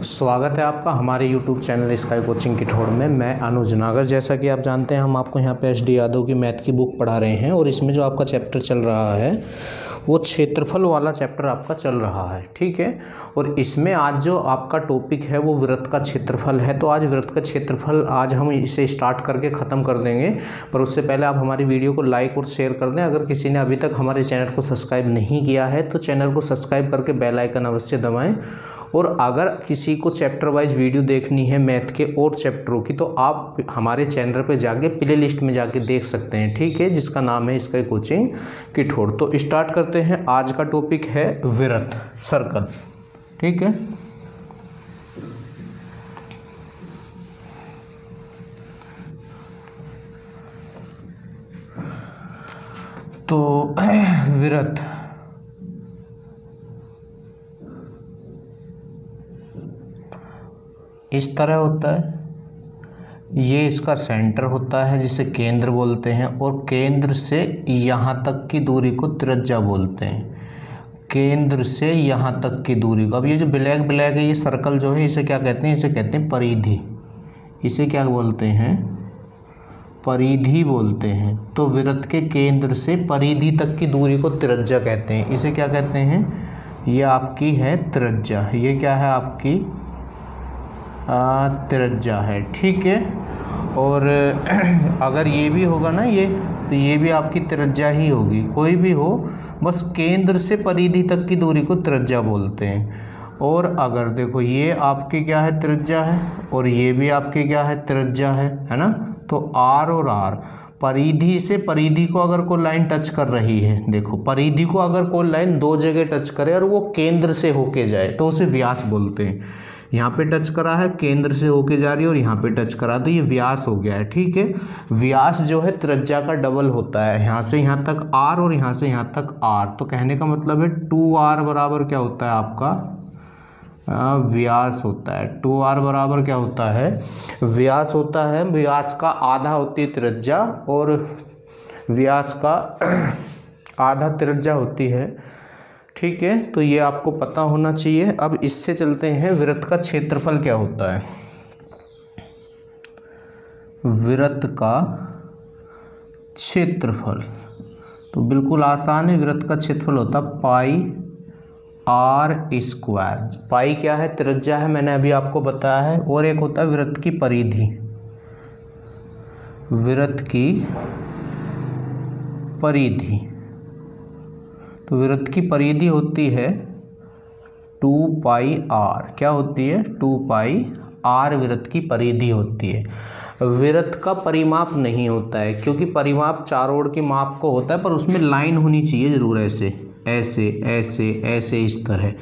स्वागत है आपका हमारे YouTube चैनल स्काई कोचिंग किठौड़ में। मैं अनुज नागर। जैसा कि आप जानते हैं हम आपको यहाँ पे SD यादव की मैथ की बुक पढ़ा रहे हैं और इसमें जो आपका चैप्टर चल रहा है वो क्षेत्रफल वाला चैप्टर आपका चल रहा है, ठीक है। और इसमें आज जो आपका टॉपिक है वो वृत्त का क्षेत्रफल है। तो आज वृत्त का क्षेत्रफल आज हम इसे स्टार्ट करके ख़त्म कर देंगे, पर उससे पहले आप हमारी वीडियो को लाइक और शेयर कर दें। अगर किसी ने अभी तक हमारे चैनल को सब्सक्राइब नहीं किया है तो चैनल को सब्सक्राइब करके बेल आइकन अवश्य दबाएँ। और अगर किसी को चैप्टर वाइज वीडियो देखनी है मैथ के और चैप्टरों की तो आप हमारे चैनल पे जाके प्ले लिस्ट में जाके देख सकते हैं, ठीक है, जिसका नाम है स्काई कोचिंग किठौड़। तो स्टार्ट करते हैं। आज का टॉपिक है वृत्त, सर्कल, ठीक है। तो वृत्त इस तरह होता है। ये इसका सेंटर होता है जिसे केंद्र बोलते हैं और केंद्र से यहाँ तक की दूरी को त्रिज्या बोलते हैं। केंद्र से यहाँ तक की दूरी को, अब ये जो ब्लैक ब्लैक है ये सर्कल जो है इसे क्या कहते हैं? इसे कहते हैं परिधि। इसे क्या बोलते हैं? परिधि बोलते हैं। तो वृत्त के केंद्र से परिधि तक की दूरी को त्रिज्या कहते हैं। इसे क्या कहते हैं? ये आपकी है त्रिज्या। ये क्या है? आपकी त्रिज्या है, ठीक है। और अगर ये भी होगा ना ये, तो ये भी आपकी त्रिज्या ही होगी। कोई भी हो, बस केंद्र से परिधि तक की दूरी को त्रिज्या बोलते हैं। और अगर देखो ये आपकी क्या है? त्रिज्या है। और ये भी आपकी क्या है? त्रिज्या है ना। तो R और R, परिधि से परिधि को अगर कोई लाइन टच कर रही है, देखो परिधि को अगर कोई लाइन दो जगह टच करे और वो केंद्र से होके जाए तो उसे व्यास बोलते हैं। यहाँ पे टच करा है, केंद्र से होके जा रही है, और यहाँ पे टच करा तो ये व्यास हो गया है, ठीक है। व्यास जो है त्रिज्या का डबल होता है। यहाँ से यहाँ तक R और यहाँ से यहाँ तक R। तो कहने का मतलब है 2R बराबर क्या होता है? आपका व्यास होता है। 2R बराबर क्या होता है? व्यास होता है। व्यास का आधा होती है त्रिज्या और व्यास का आधा त्रिज्या होती है, ठीक है। तो ये आपको पता होना चाहिए। अब इससे चलते हैं वृत्त का क्षेत्रफल क्या होता है। वृत्त का क्षेत्रफल तो बिल्कुल आसान है। वृत्त का क्षेत्रफल होता है पाई R स्क्वायर। पाई क्या है? त्रिज्या है, मैंने अभी आपको बताया है। और एक होता है वृत्त की परिधि। वृत्त की परिधि, तो वृत्त की परिधि होती है 2 पाई R। क्या होती है? 2 पाई R वृत्त की परिधि होती है। वृत्त का परिमाप नहीं होता है, क्योंकि परिमाप चारों ओर के माप को होता है, पर उसमें लाइन होनी चाहिए जरूर, ऐसे ऐसे ऐसे ऐसे इस तरह।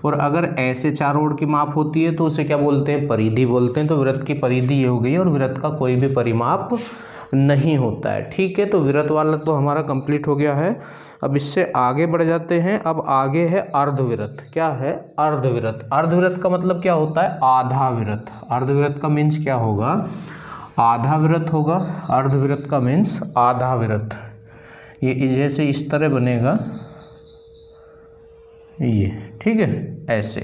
और अगर ऐसे चारों ओर की माप होती है तो उसे क्या बोलते हैं? परिधि बोलते हैं। तो वृत्त की परिधि ये हो गई। और वृत्त का कोई भी परिमाप नहीं होता है, ठीक है। तो वृत्त वाला तो हमारा कंप्लीट हो गया है। अब इससे आगे बढ़ जाते हैं। अब आगे है अर्धवृत्त। क्या है? अर्धवृत्त। अर्धवृत्त का मतलब क्या होता है? आधा वृत्त। अर्धवृत्त का मीन्स क्या होगा? आधा वृत्त होगा। अर्धवृत्त का मीन्स आधा वृत्त। ये जैसे इस तरह बनेगा, ये, ठीक है, ऐसे।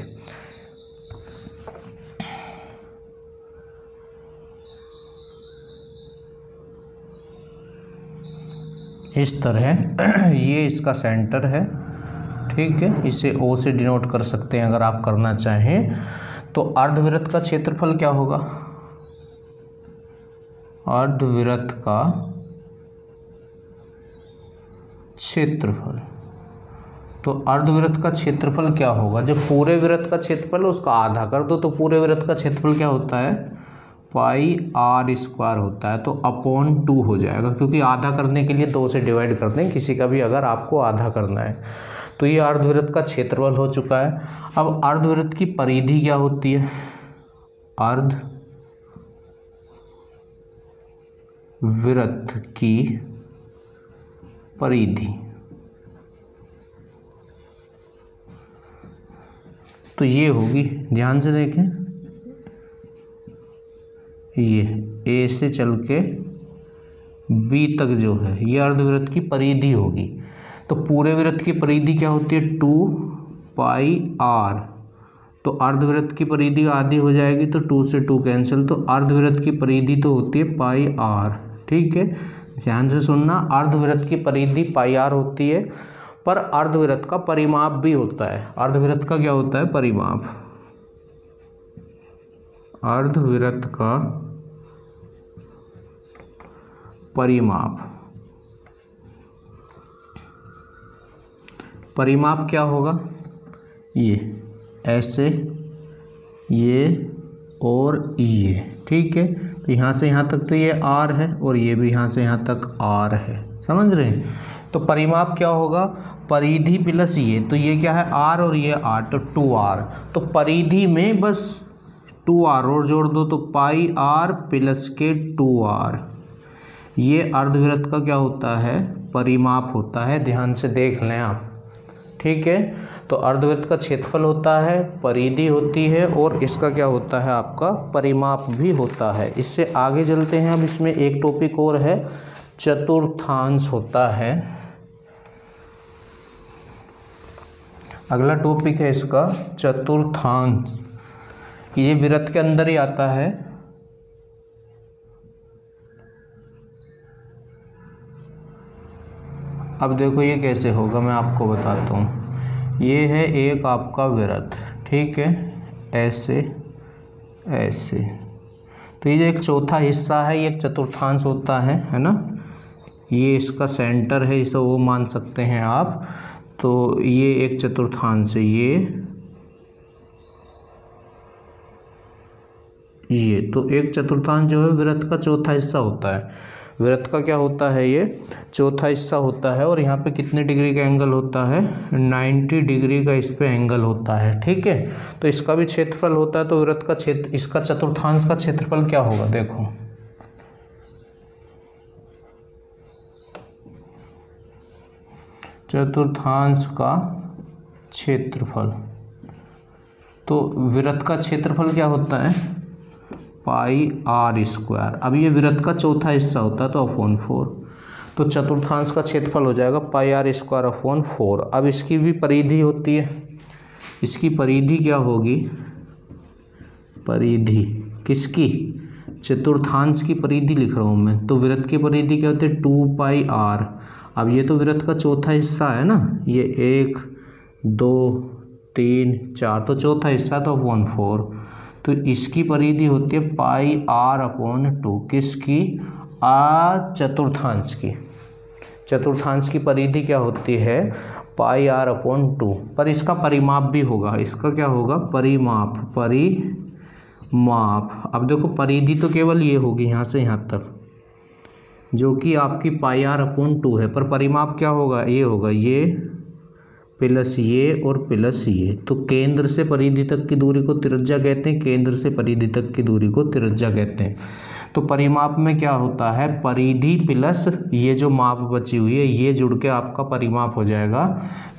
इस तरह ये इसका सेंटर है, ठीक है। इसे O से डिनोट कर सकते हैं अगर आप करना चाहें। तो अर्धवृत्त का क्षेत्रफल क्या होगा? अर्धवृत्त का क्षेत्रफल, तो अर्धवृत्त का क्षेत्रफल क्या होगा? जब पूरे वृत्त का क्षेत्रफल उसका आधा कर दो तो पूरे वृत्त का क्षेत्रफल क्या होता है? पाई R स्क्वायर होता है। तो अपॉन 2 हो जाएगा, क्योंकि आधा करने के लिए 2 से डिवाइड कर दें किसी का भी, अगर आपको आधा करना है। तो ये अर्धवृत्त का क्षेत्रफल हो चुका है। अब अर्धवृत्त की परिधि क्या होती है? अर्धवृत्त की परिधि, तो ये होगी, ध्यान से देखें, ये A से चल के B तक जो है ये अर्धवृत्त की परिधि होगी। तो पूरे वृत्त की परिधि क्या होती है? 2 पाई R तो अर्धवृत्त की परिधि आधी हो जाएगी, तो 2 से 2 कैंसिल, तो अर्धवृत्त की परिधि तो होती है पाई आर। ठीक है, ध्यान से सुनना, अर्धवृत्त की परिधि पाई आर होती है, पर अर्धवृत्त का परिमाप भी होता है। अर्धवृत्त का क्या होता है? परिमाप। अर्धवृत्त का परिमाप। परिमाप क्या होगा? ये ऐसे, ये और ये। ठीक है, तो यहाँ से यहाँ तक तो ये आर है और ये भी यहाँ से यहाँ तक आर है, समझ रहे हैं? तो परिमाप क्या होगा? परिधि प्लस ये, तो ये क्या है? आर और ये आर, तो 2r। तो परिधि में बस 2r और जोड़ दो, तो पाई आर प्लस के 2r। ये अर्धवृत्त का क्या होता है? परिमाप होता है। ध्यान से देख लें आप। ठीक है, तो अर्धवृत्त का क्षेत्रफल होता है, परिधि होती है, और इसका क्या होता है? आपका परिमाप भी होता है। इससे आगे चलते हैं। अब इसमें एक टॉपिक और है, चतुर्थांश होता है। अगला टॉपिक है इसका चतुर्थांश। ये वृत्त के अंदर ही आता है। अब देखो ये कैसे होगा, मैं आपको बताता हूँ। ये है एक आपका वृत्त, ठीक है, ऐसे ऐसे। तो ये जो एक चौथा हिस्सा है, ये एक चतुर्थांश होता है ना। ये इसका सेंटर है, इसे वो मान सकते हैं आप। तो ये एक चतुर्थांश है, ये तो एक चतुर्थांश जो है वृत्त का चौथा हिस्सा होता है। वृत्त का क्या होता है? ये चौथा हिस्सा होता है। और यहाँ पे कितने डिग्री का एंगल होता है? 90 डिग्री का इस पे एंगल होता है। ठीक है, तो इसका भी क्षेत्रफल होता है। तो वृत्त का क्षेत्र, इसका चतुर्थांश का क्षेत्रफल क्या होगा? देखो, चतुर्थांश का क्षेत्रफल, तो वृत्त का क्षेत्रफल क्या होता है? पाई आर स्क्वायर। अब ये वृत्त का चौथा हिस्सा होता है, तो अपॉन 4। तो चतुर्थांश का क्षेत्रफल हो जाएगा पाई आर स्क्वायर अपॉन 4। अब इसकी भी परिधि होती है। इसकी परिधि क्या होगी? परिधि किसकी? चतुर्थांश की परिधि लिख रहा हूँ मैं। तो वृत्त की परिधि क्या होती है? 2 पाई आर। अब ये तो वृत्त का चौथा हिस्सा है ना, ये 1 2 3 4, तो चौथा हिस्सा, तो अपॉन 4। तो इसकी परिधि होती है पाई आर अपॉन 2। किसकी? चतुर्थांश की। चतुर्थांश की परिधि क्या होती है? पाई आर अपॉन 2। पर इसका परिमाप भी होगा। इसका क्या होगा? परिमाप। परिमाप। अब देखो, परिधि तो केवल ये होगी यहाँ से यहाँ तक, जो कि आपकी पाई आर अपॉन 2 है। पर परिमाप क्या होगा? ये होगा, ये प्लस ये और प्लस ये। तो केंद्र से परिधि तक की दूरी को त्रिज्या कहते हैं। केंद्र से परिधि तक की दूरी को त्रिज्या कहते हैं। तो परिमाप में क्या होता है? परिधि प्लस ये जो माप बची हुई है, ये जुड़ के आपका परिमाप हो जाएगा।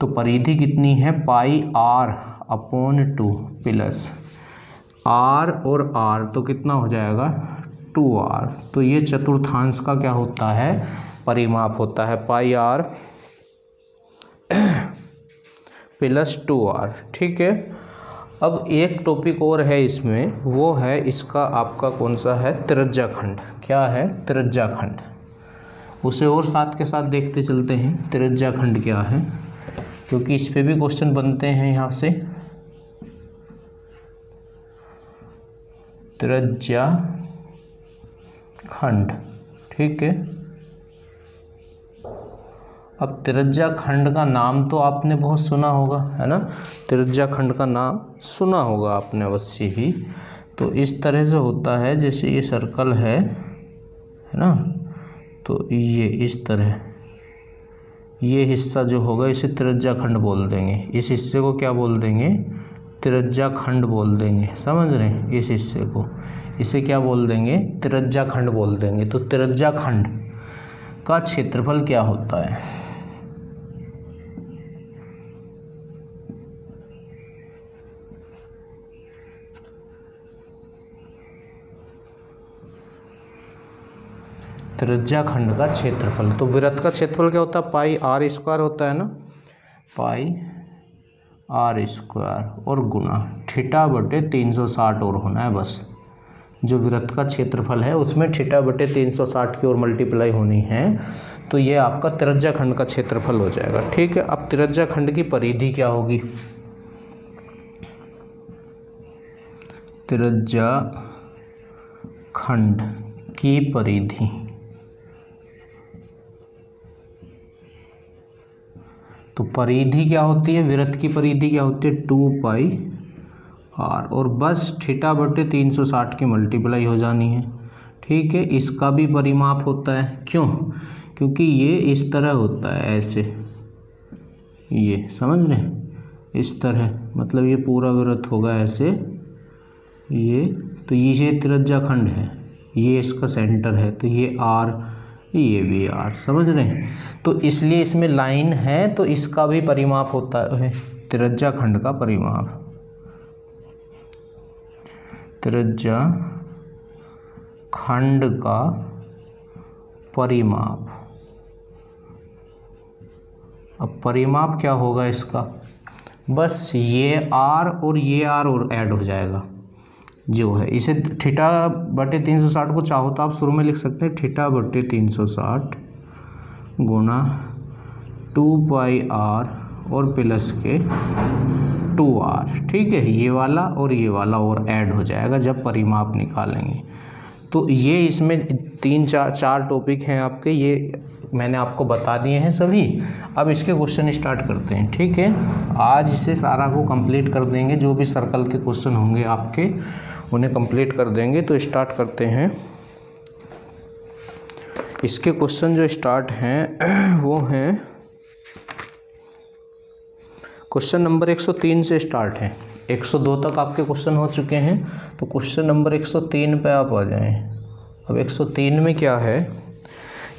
तो परिधि कितनी है? पाई आर अपॉन 2 प्लस आर और आर, तो कितना हो जाएगा? 2r। तो ये चतुर्थांश का क्या होता है? परिमाप होता है, पाई आर प्लस 2r। ठीक है, अब एक टॉपिक और है इसमें, वो है इसका आपका कौन सा है? त्रिज्याखंड। क्या है? त्रिज्याखंड। उसे और साथ के साथ देखते चलते हैं त्रिज्याखंड क्या है, क्योंकि इस पे भी क्वेश्चन बनते हैं यहाँ से। त्रिज्याखंड, ठीक है। अब त्रिज्याखंड का नाम तो आपने बहुत सुना होगा, है ना। त्रिज्याखंड का नाम सुना होगा आपने अवश्य ही। तो इस तरह से होता है, जैसे ये सर्कल है ना, तो ये इस तरह, ये हिस्सा जो होगा इसे त्रिज्याखंड बोल देंगे। इस हिस्से को क्या बोल देंगे? त्रिज्याखंड बोल देंगे। समझ रहे हैं? इस हिस्से को, इसे क्या बोल देंगे? त्रिज्याखंड बोल देंगे। तो त्रिज्याखंड का क्षेत्रफल क्या होता है? त्रिज्याखंड का क्षेत्रफल, तो वृत्त का क्षेत्रफल क्या होता है? पाई आर स्क्वायर होता है ना, पाई आर स्क्वायर और गुना थीटा बटे 360 और होना है बस। जो वृत्त का क्षेत्रफल है उसमें थीटा बटे 360 की ओर मल्टीप्लाई होनी है, तो ये आपका त्रिज्या खंड का क्षेत्रफल हो जाएगा। ठीक है, अब त्रिज्या खंड की परिधि क्या होगी? त्रिज्या खंड की परिधि तो परिधि क्या होती है? वृत्त की परिधि क्या होती है? 2 पाई आर और बस थीटा बटे 360 की मल्टीप्लाई हो जानी है। ठीक है, इसका भी परिमाप होता है। क्यों? क्योंकि ये इस तरह होता है, ऐसे, ये समझ लें, इस तरह, मतलब ये पूरा वृत्त होगा ऐसे, ये तो ये त्रिज्या खंड है, ये इसका सेंटर है, तो ये आर, ये भी आर, समझ रहे हैं? तो इसलिए इसमें लाइन है, तो इसका भी परिमाप होता है, त्रिज्या खंड का परिमाप, त्रिज्या खंड का परिमाप। अब परिमाप क्या होगा इसका? बस ये आर और ये आर और ऐड हो जाएगा जो है, इसे थीटा बटे 360 को चाहो तो आप शुरू में लिख सकते हैं थीटा बटे 360 गुणा 2 पाई आर और प्लस के 2r। ठीक है, ये वाला और ऐड हो जाएगा जब परिमाप निकालेंगे। तो ये इसमें 3-4 टॉपिक हैं आपके, ये मैंने आपको बता दिए हैं सभी। अब इसके क्वेश्चन स्टार्ट करते हैं। ठीक है, आज इसे सारा को कंप्लीट कर देंगे, जो भी सर्कल के क्वेश्चन होंगे आपके उन्हें कंप्लीट कर देंगे। तो स्टार्ट करते हैं। इसके क्वेश्चन जो स्टार्ट हैं वो हैं क्वेश्चन नंबर 103 से स्टार्ट है। 102 तक आपके क्वेश्चन हो चुके हैं, तो क्वेश्चन नंबर 103 पे आप आ जाएं। अब 103 में क्या है?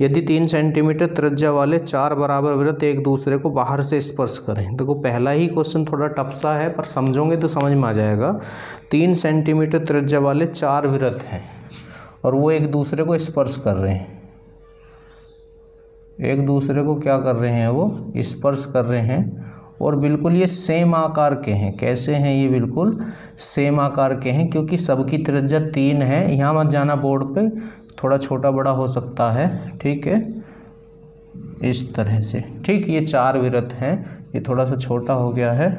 यदि 3 सेंटीमीटर त्रिज्या वाले 4 बराबर वृत्त एक दूसरे को बाहर से स्पर्श करें। देखो पहला ही क्वेश्चन थोड़ा टफ सा है, पर समझोगे तो समझ में आ जाएगा। 3 सेंटीमीटर त्रिज्या वाले 4 वृत्त हैं और वो एक दूसरे को स्पर्श कर रहे हैं। एक दूसरे को क्या कर रहे हैं? वो स्पर्श कर रहे हैं और बिल्कुल ये सेम आकार के हैं। कैसे हैं ये? बिल्कुल सेम आकार के हैं, क्योंकि सबकी त्रिज्या 3 है। यहाँ मत जाना बोर्ड पे, थोड़ा छोटा बड़ा हो सकता है। ठीक है, इस तरह से। ठीक, ये 4 वृत्त हैं, ये थोड़ा सा छोटा हो गया है,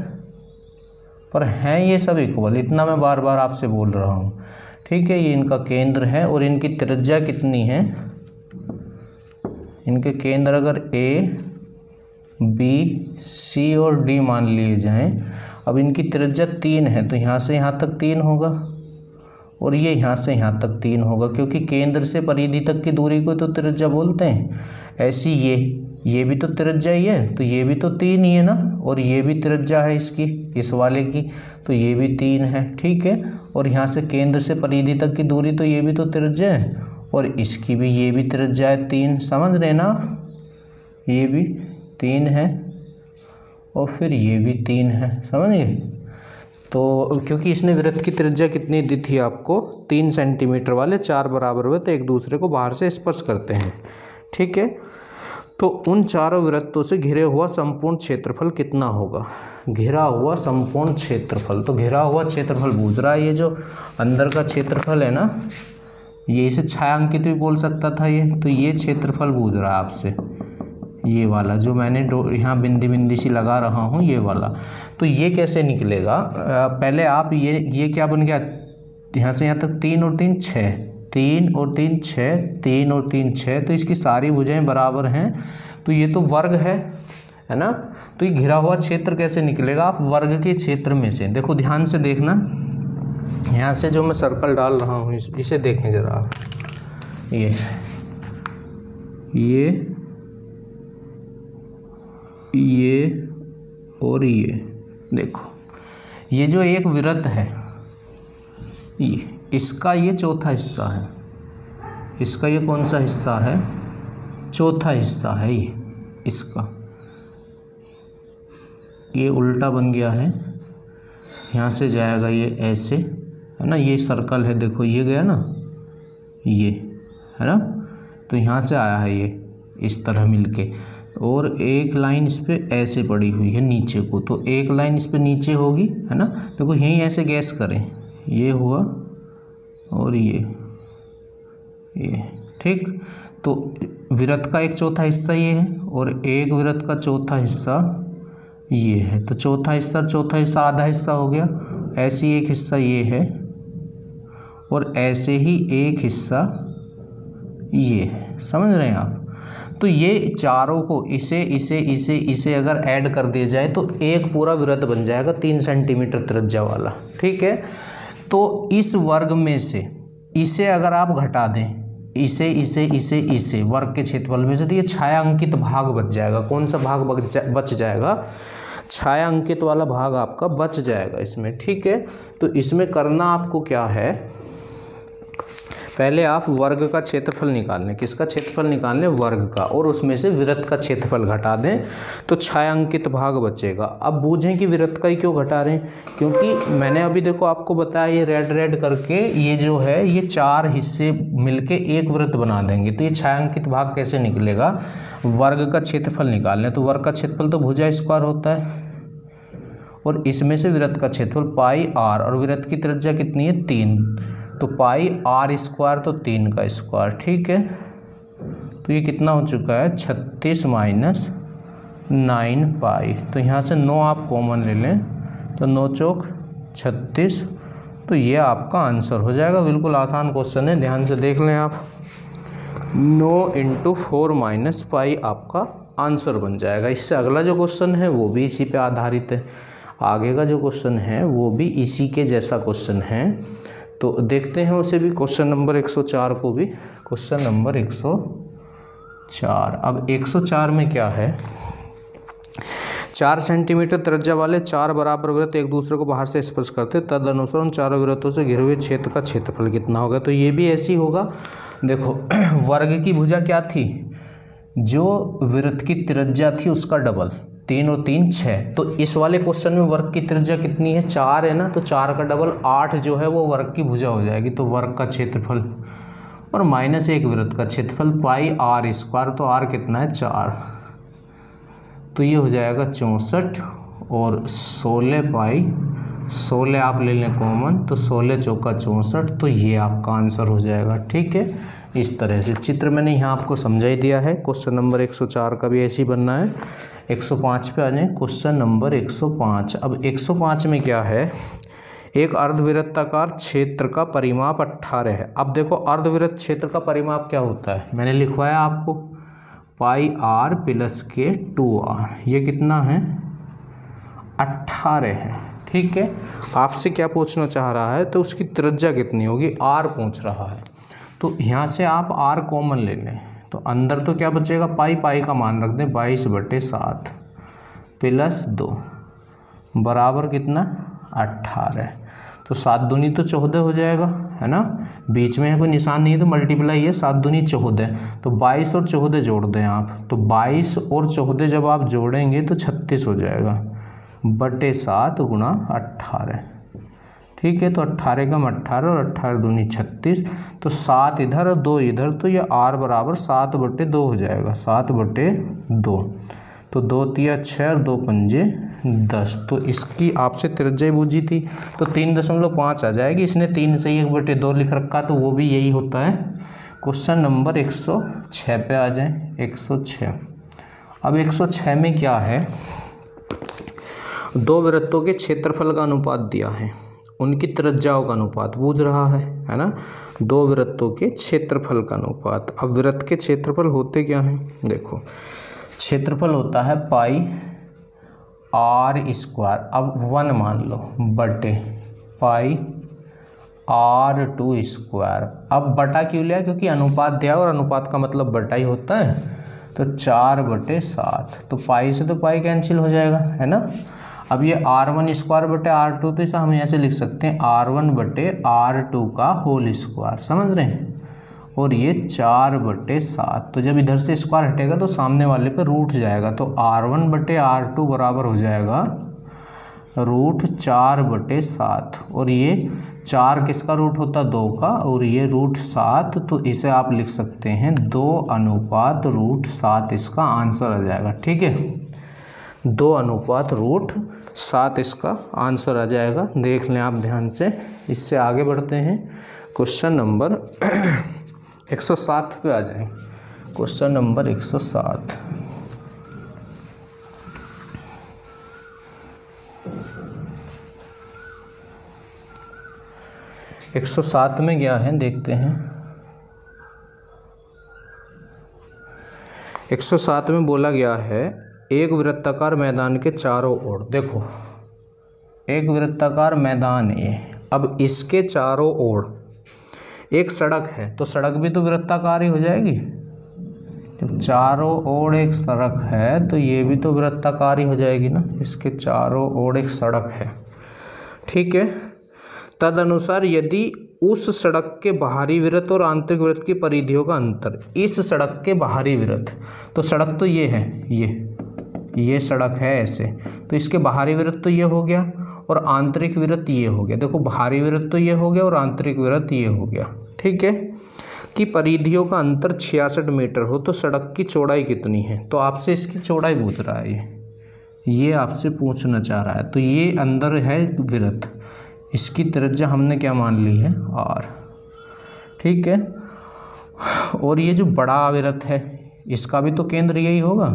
पर हैं ये सब इक्वल। इतना मैं बार बार आपसे बोल रहा हूँ। ठीक है, ये इनका केंद्र है और इनकी त्रिज्या कितनी है? इनके केंद्र अगर ए, बी, सी और डी मान लिए जाएं। अब इनकी त्रिज्या 3 है, तो यहाँ से यहाँ तक 3 होगा और ये यहाँ से यहाँ तक 3 होगा, क्योंकि केंद्र से परिधि तक की दूरी को तो त्रिज्या बोलते हैं। ऐसी ये भी तो त्रिज्या ही है, तो ये भी तो 3 ही है ना, और ये भी त्रिज्या है इसकी, इस वाले की, तो ये भी 3 है। ठीक है, और यहाँ से केंद्र से परिधि तक की दूरी, तो ये भी तो त्रिज्या है, और इसकी भी, ये भी त्रिज्या है 3। समझ रहे ना? ये भी 3 है और फिर ये भी 3 है। समझ गए? तो क्योंकि इसने वृत्त की त्रिज्या कितनी दी थी आपको? 3 सेंटीमीटर वाले 4 बराबर वृत्त एक दूसरे को बाहर से स्पर्श करते हैं। ठीक है, तो उन चारों वृत्तों से घिरे हुआ संपूर्ण क्षेत्रफल कितना होगा? घिरा हुआ संपूर्ण क्षेत्रफल, तो घिरा हुआ क्षेत्रफल पूछ रहा है। ये जो अंदर का क्षेत्रफल है ना, ये इसे छायांकित भी बोल सकता था ये, तो ये क्षेत्रफल पूछ रहा है आपसे, ये वाला जो मैंने यहाँ बिंदी बिंदी सी लगा रहा हूँ, ये वाला। तो ये कैसे निकलेगा? पहले आप ये क्या बन गया? यहाँ से यहाँ तक 3 और 3 6, 3 और 3 6, 3 और 3 6, तो इसकी सारी भुजाएं बराबर हैं, तो ये तो वर्ग है ना। तो ये घिरा हुआ क्षेत्र कैसे निकलेगा? आप वर्ग के क्षेत्र में से देखो, ध्यान से देखना, यहाँ से जो मैं सर्कल डाल रहा हूँ इसे देखें ज़रा आप। ये और ये देखो, ये जो एक वृत्त है, इसका ये चौथा हिस्सा है। इसका ये कौन सा हिस्सा है? चौथा हिस्सा है ये इसका। ये उल्टा बन गया है, यहाँ से जाएगा ये ऐसे, है ना। ये सर्कल है, देखो ये गया ना, ये है ना, तो यहाँ से आया है ये इस तरह मिलके, और एक लाइन इस पे ऐसे पड़ी हुई है नीचे को, तो एक लाइन इस पे नीचे होगी, है ना। देखो यहीं ऐसे गैस करें, ये हुआ और ये ठीक। तो वृत्त का एक चौथा हिस्सा ये है और एक वृत्त का चौथा हिस्सा ये है। तो चौथा हिस्सा आधा हिस्सा हो गया। ऐसे ही एक हिस्सा ये है और ऐसे ही एक हिस्सा ये है, समझ रहे हैं आप। तो ये चारों को इसे अगर ऐड कर दिया जाए तो एक पूरा वृत्त बन जाएगा 3 सेंटीमीटर त्रिज्या वाला, ठीक है। तो इस वर्ग में से इसे अगर आप घटा दें, इसे वर्ग के क्षेत्रफल में से, तो ये छायांकित भाग बच जाएगा। कौन सा भाग बच जाएगा? छायांकित वाला भाग आपका बच जाएगा इसमें, ठीक है। तो इसमें करना आपको क्या है, पहले आप वर्ग का क्षेत्रफल निकाल लें। किसका क्षेत्रफल निकाल लें? वर्ग का, और उसमें से वृत्त का क्षेत्रफल घटा दें तो छायांकित भाग बचेगा। अब बूझें कि वृत्त का ही क्यों घटा रहे हैं, क्योंकि मैंने अभी देखो आपको बताया ये रेड करके ये जो है ये 4 हिस्से मिलके एक वृत्त बना देंगे। तो ये छायांकित भाग कैसे निकलेगा? वर्ग का क्षेत्रफल निकाल लें। तो वर्ग का क्षेत्रफल तो भुजा स्क्वायर होता है और इसमें से वृत्त का क्षेत्रफल पाई r, और वृत्त की त्रिज्या कितनी है? 3, तो पाई r स्क्वायर तो 3 का स्क्वायर, ठीक है। तो ये कितना हो चुका है? 36 माइनस 9 पाई। तो यहाँ से 9 आप कॉमन ले लें तो 9 चौक 36, तो ये आपका आंसर हो जाएगा। बिल्कुल आसान क्वेश्चन है, ध्यान से देख लें आप। 9 × 4 माइनस पाई आपका आंसर बन जाएगा। इससे अगला जो क्वेश्चन है वो भी इसी पे आधारित है। आगे का जो क्वेश्चन है वो भी इसी के जैसा क्वेश्चन है, तो देखते हैं उसे भी। क्वेश्चन नंबर 104 को भी, क्वेश्चन नंबर 104। अब 104 में क्या है? 4 सेंटीमीटर त्रिज्या वाले 4 बराबर वृत्त एक दूसरे को बाहर से स्पर्श करते, तदनुसार उन चारों वृत्तों से घिरे हुए क्षेत्र का क्षेत्रफल कितना होगा? तो ये भी ऐसी होगा। देखो वर्ग की भुजा क्या थी? जो वृत्त की त्रिज्या थी उसका डबल, 3 और 3 6। तो इस वाले क्वेश्चन में वर्ग की त्रिज्या कितनी है? 4 है ना, तो 4 का डबल 8 जो है वो वर्ग की भुजा हो जाएगी। तो वर्ग का क्षेत्रफल और माइनस एक वृत्त का क्षेत्रफल पाई r स्क्वायर, तो r कितना है? 4, तो ये हो जाएगा 64 और 16 पाई, 16 आप ले लें कॉमन, तो 16 चौका 64, तो ये आपका आंसर हो जाएगा, ठीक है। इस तरह से चित्र मैंने यहाँ आपको समझा ही दिया है। क्वेश्चन नंबर 104 का भी ऐसे ही बनना है। 105 पे आ जाए, क्वेश्चन नंबर 105। अब 105 में क्या है? एक अर्धवृत्ताकार क्षेत्र का परिमाप 18 है। अब देखो अर्धवृत्त क्षेत्र का परिमाप क्या होता है, मैंने लिखवाया आपको, पाई r प्लस के 2r। ये कितना है? 18 है, ठीक है। आपसे क्या पूछना चाह रहा है? तो उसकी त्रिज्या कितनी होगी, r पूछ रहा है। तो यहाँ से आप r कॉमन ले लें, तो अंदर तो क्या बचेगा? पाई का मान रख दें 22/7 प्लस 2 बराबर कितना? 18। तो 7 दूनी तो 14 हो जाएगा, है ना। बीच में है कोई निशान नहीं है तो मल्टीप्लाई है, 7 दूनी 14। तो 22 और 14 जोड़ दें आप, तो 22 और 14 जब आप जोड़ेंगे तो 36 हो जाएगा, बटे 7 गुणा 18, ठीक है। तो 18 कम 18 और 18 दूनी 36, तो 7 इधर और 2 इधर, तो ये r बराबर 7/2 हो जाएगा, 7/2। तो 2 तिया 6 और 2 पंजे 10। तो इसकी आपसे त्रिज्या पूछी थी तो 3.5 आ जाएगी। इसने 3 से 1/2 लिख रखा, तो वो भी यही होता है। क्वेश्चन नंबर 106 पे आ जाए, 106। अब 106 में क्या है? 2 वृत्तों के क्षेत्रफल का अनुपात दिया है, उनकी त्रिज्याओं का अनुपात पूछ रहा है ना। 2 वृत्तों के क्षेत्रफल का अनुपात। अब वृत्त के क्षेत्रफल होते क्या हैं? देखो क्षेत्रफल होता है पाई r स्क्वायर, अब 1 मान लो, बटे पाई r2 स्क्वायर। अब बटा क्यों लिया? क्योंकि अनुपात दिया और अनुपात का मतलब बटा ही होता है। तो 4/7, तो पाई से तो पाई कैंसिल हो जाएगा, है ना। अब ये r1 स्क्वायर बटे r2, तो इसे हम ऐसे लिख सकते हैं r1 बटे r2 का होल स्क्वायर, समझ रहे हैं। और ये 4/7, तो जब इधर से स्क्वायर हटेगा तो सामने वाले पे रूट जाएगा, तो r1 बटे r2 बराबर हो जाएगा √4/7 और ये 4 किसका रूट होता है 2 का और ये √7, तो इसे आप लिख सकते हैं 2:√7 इसका आंसर आ जाएगा। ठीक है, 2:√7 इसका आंसर आ जाएगा। देख लें आप ध्यान से। इससे आगे बढ़ते हैं, क्वेश्चन नंबर 107 पे आ जाएं। Question number 107। एक 107 में क्या है देखते हैं। 107 में बोला गया है एक वृत्ताकार मैदान के चारों ओर, देखो एक वृत्ताकार मैदान है, अब इसके चारों ओर एक सड़क है, तो सड़क भी तो वृत्ताकार ही हो जाएगी। जब चारों ओर एक सड़क है तो ये भी तो वृत्ताकार ही हो जाएगी ना, इसके चारों ओर एक सड़क है। ठीक है, तदनुसार यदि उस सड़क के बाहरी वृत्त और आंतरिक वृत्त की परिधियों का अंतर, इस सड़क के बाहरी वृत्त, तो सड़क तो ये है, ये सड़क है ऐसे, तो इसके बाहरी वृत्त तो ये हो गया और आंतरिक वृत्त ये हो गया। देखो बाहरी वृत्त तो ये हो गया और आंतरिक वृत्त ये हो गया। ठीक है, कि परिधियों का अंतर 66 मीटर हो तो सड़क की चौड़ाई कितनी है। तो आपसे इसकी चौड़ाई पूछ रहा है, ये आपसे पूछना चाह रहा है। तो ये अंदर है वृत्त, इसकी त्रिज्या हमने क्या मान ली है r। ठीक है, और ये जो बड़ा वृत्त है इसका भी तो केंद्र यही होगा,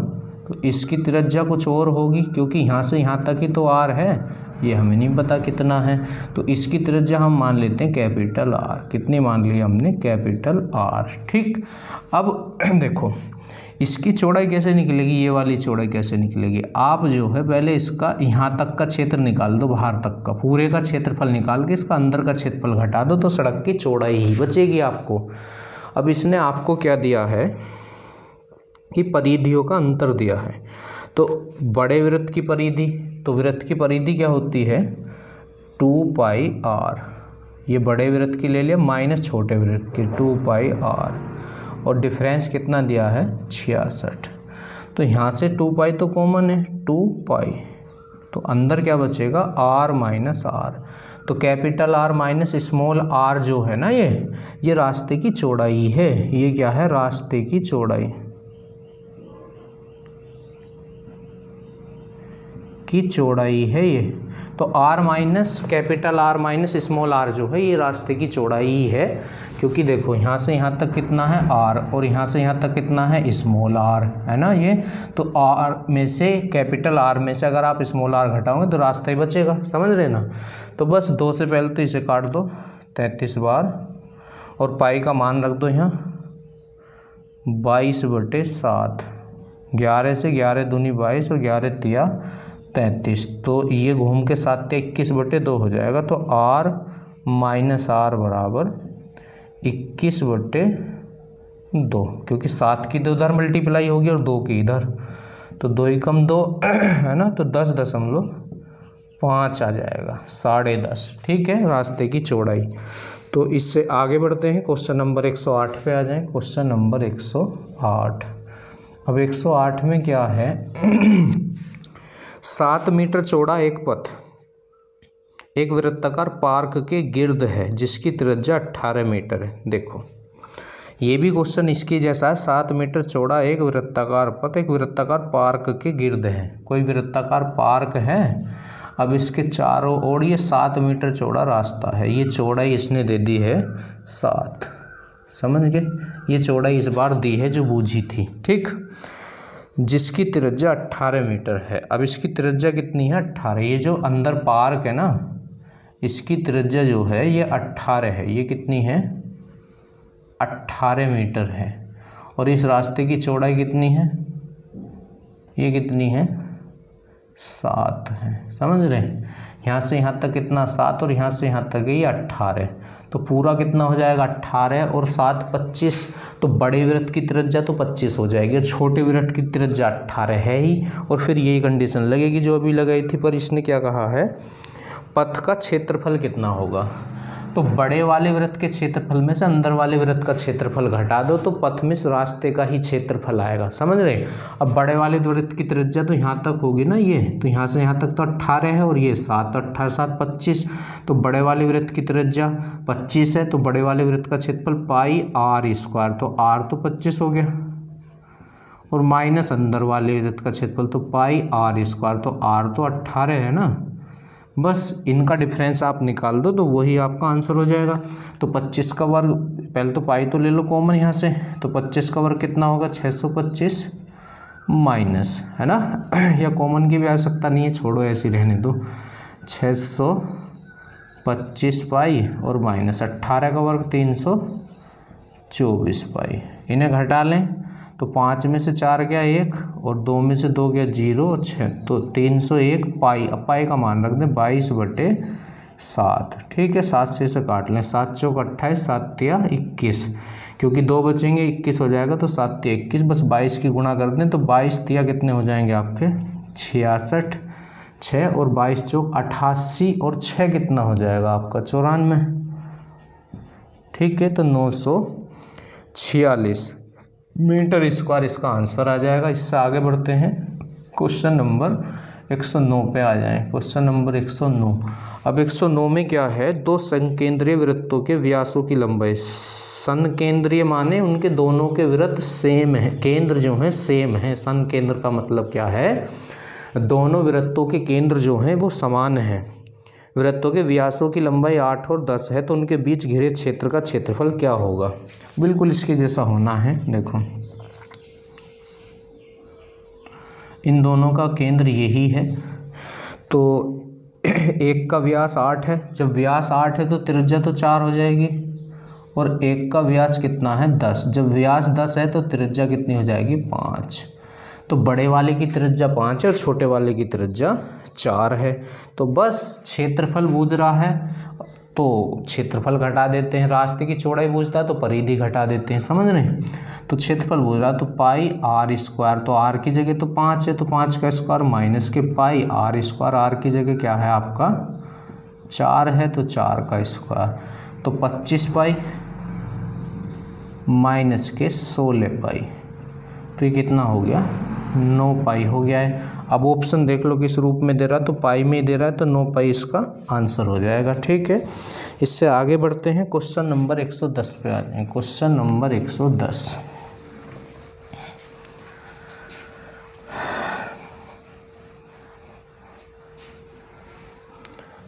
तो इसकी त्रिज्या कुछ और होगी, क्योंकि यहाँ से यहाँ तक ही तो r है, ये हमें नहीं पता कितना है, तो इसकी त्रिज्या हम मान लेते हैं कैपिटल R। कितनी मान ली हमने, कैपिटल R। ठीक, अब देखो इसकी चौड़ाई कैसे निकलेगी, ये वाली चौड़ाई कैसे निकलेगी। आप जो है पहले इसका यहाँ तक का क्षेत्र निकाल दो, बाहर तक का पूरे का क्षेत्रफल निकाल के इसका अंदर का क्षेत्रफल घटा दो, तो सड़क की चौड़ाई ही बचेगी आपको। अब इसने आपको क्या दिया है कि परिधियों का अंतर दिया है, तो बड़े वृत्त की परिधि, तो वृत्त की परिधि क्या होती है 2πr, ये बड़े वृत्त की ले लिया माइनस छोटे वृत्त की 2πr, और डिफरेंस कितना दिया है 66। तो यहाँ से 2π तो कॉमन है, 2π, तो अंदर क्या बचेगा r माइनस r। तो capital R minus small r जो है ना, ये रास्ते की चौड़ाई है। ये क्या है, रास्ते की चौड़ाई की चौड़ाई है ये। तो r minus capital R minus small r जो है ये रास्ते की चौड़ाई ही है, क्योंकि देखो यहाँ से यहाँ तक कितना है r और यहाँ से यहाँ तक कितना है स्मॉल r, है ना ये। तो r में से कैपिटल R में से अगर आप स्मॉल r घटाओगे तो रास्ता ही बचेगा, समझ रहे ना। तो बस 2 से पहले तो इसे काट दो 33 बार, और पाई का मान रख दो यहाँ 22/7, 11 से 11 दूनी 22 और 11 तिया 33, तो ये घूम के 7 से 21/2 हो जाएगा। तो r माइनस r बराबर 21/2, क्योंकि 7 की तो उधर मल्टीप्लाई होगी और 2 की इधर, तो 2 ही कम 2 है ना, तो 10.5 आ जाएगा, 10.5। ठीक है, रास्ते की चौड़ाई। तो इससे आगे बढ़ते हैं, क्वेश्चन नंबर 108 पे आ जाएं। Question number 108। अब 108 में क्या है 7 मीटर चौड़ा एक पथ एक वृत्ताकार पार्क के गिर्द है जिसकी त्रिज्या 18 मीटर है। देखो ये भी क्वेश्चन इसकी जैसा है, 7 मीटर चौड़ा एक वृत्ताकार पथ एक वृत्ताकार पार्क के गिर्द है। कोई वृत्ताकार पार्क है, अब इसके चारों ओर ये 7 मीटर चौड़ा रास्ता है, ये चौड़ाई इसने दे दी है 7, समझ गए। ये चौड़ाई इस बार दी है जो बूझी थी, ठीक, जिसकी त्रिज्या 18 मीटर है। अब इसकी त्रिज्या कितनी है 18, ये जो अंदर पार्क है ना इसकी त्रिज्या जो है ये 18 है, ये कितनी है 18 मीटर है। और इस रास्ते की चौड़ाई कितनी है, ये कितनी है 7 है, समझ रहे हैं। यहाँ से यहाँ तक कितना 7 और यहाँ से यहाँ तक ये 18, तो पूरा कितना हो जाएगा 18 और 7 25, तो बड़े वृत्त की त्रिज्या तो 25 हो जाएगी और छोटे वृत्त की त्रिज्या 18 है ही। और फिर यही कंडीशन लगेगी जो अभी लगाई थी, पर इसने क्या कहा है पथ का क्षेत्रफल कितना होगा। तो बड़े वाले वृत्त के क्षेत्रफल में से अंदर वाले वृत्त का क्षेत्रफल घटा दो तो पथ में रास्ते का ही क्षेत्रफल आएगा, समझ रहे। अब बड़े वाले वृत्त की त्रिज्या तो यहाँ तक होगी ना, ये तो यहाँ से यहाँ तक तो 18 है और ये 7, तो 18 7 25, तो बड़े वाले वृत्त की त्रिज्या 25 है, तो बड़े वाले वृत्त का क्षेत्रफल पाई आर स्क्वायर, तो आर तो 25 हो गया और माइनस अंदर वाले वृत्त का क्षेत्रफल तो पाई आर स्क्वायर, तो आर तो 18 है ना, बस इनका डिफरेंस आप निकाल दो तो वही आपका आंसर हो जाएगा। तो 25 का वर्ग, पहले तो पाई तो ले लो कॉमन यहाँ से, तो 25 का वर्ग कितना होगा 625 माइनस, है ना, या कॉमन की भी आवश्यकता नहीं है, छोड़ो ऐसे रहने दो, 625 पाई और माइनस 18 का वर्ग 324 पाई, इन्हें घटा लें तो 5 में से 4 गया 1 और 2 में से 2 गया 0 और 6, तो 301 पाई। अब पाई का मान रख दें 22/7, ठीक है, 7 से काट लें, 7 चौक 28, 7 तिया 21, क्योंकि 2 बचेंगे 21 हो जाएगा, तो 7 तिया 21, बस 22 की गुणा कर दें तो 22 तिया कितने हो जाएंगे आपके 66, 6 और 22 चौक 88 और 6 कितना हो जाएगा आपका 94, ठीक है, तो 946 मीटर स्क्वायर इसका आंसर आ जाएगा। इससे आगे बढ़ते हैं, क्वेश्चन नंबर 109 पे आ जाएं। Question number 109। अब 109 में क्या है, दो संकेंद्रीय वृत्तों के व्यासों की लंबाई, संकेंद्रीय माने उनके दोनों के वृत्त सेम है, केंद्र जो है सेम है। संकेंद्र का मतलब क्या है, दोनों वृत्तों के केंद्र जो हैं वो समान हैं। वृत्तों के व्यासों की लंबाई 8 और 10 है, तो उनके बीच घिरे क्षेत्र का क्षेत्रफल क्या होगा। बिल्कुल इसके जैसा होना है। देखो इन दोनों का केंद्र यही है, तो एक का व्यास 8 है, जब व्यास 8 है तो त्रिज्या तो 4 हो जाएगी, और एक का व्यास कितना है 10, जब व्यास 10 है तो त्रिज्या कितनी हो जाएगी 5। तो बड़े वाले की त्रिज्या 5 है और छोटे वाले की त्रिज्या 4 है। तो बस क्षेत्रफल बूझ रहा है तो क्षेत्रफल घटा देते हैं, रास्ते की चौड़ाई बूझता है तो परिधि घटा देते हैं, समझ रहे हैं। तो क्षेत्रफल बूझ रहा है तो पाई आर स्क्वायर, तो आर की जगह तो 5 है तो 5 का स्क्वायर माइनस के पाई आर स्क्वायर, आर की जगह क्या है आपका 4 है तो 4 का स्क्वायर, तो 25 पाई माइनस के 16 पाई, तो ये कितना हो गया 9 पाई हो गया है। अब ऑप्शन देख लो किस रूप में दे रहा है, तो पाई में दे रहा है तो 9 पाई इसका आंसर हो जाएगा, ठीक है। इससे आगे बढ़ते हैं, क्वेश्चन नंबर 110 पे आ जाए। Question number 110।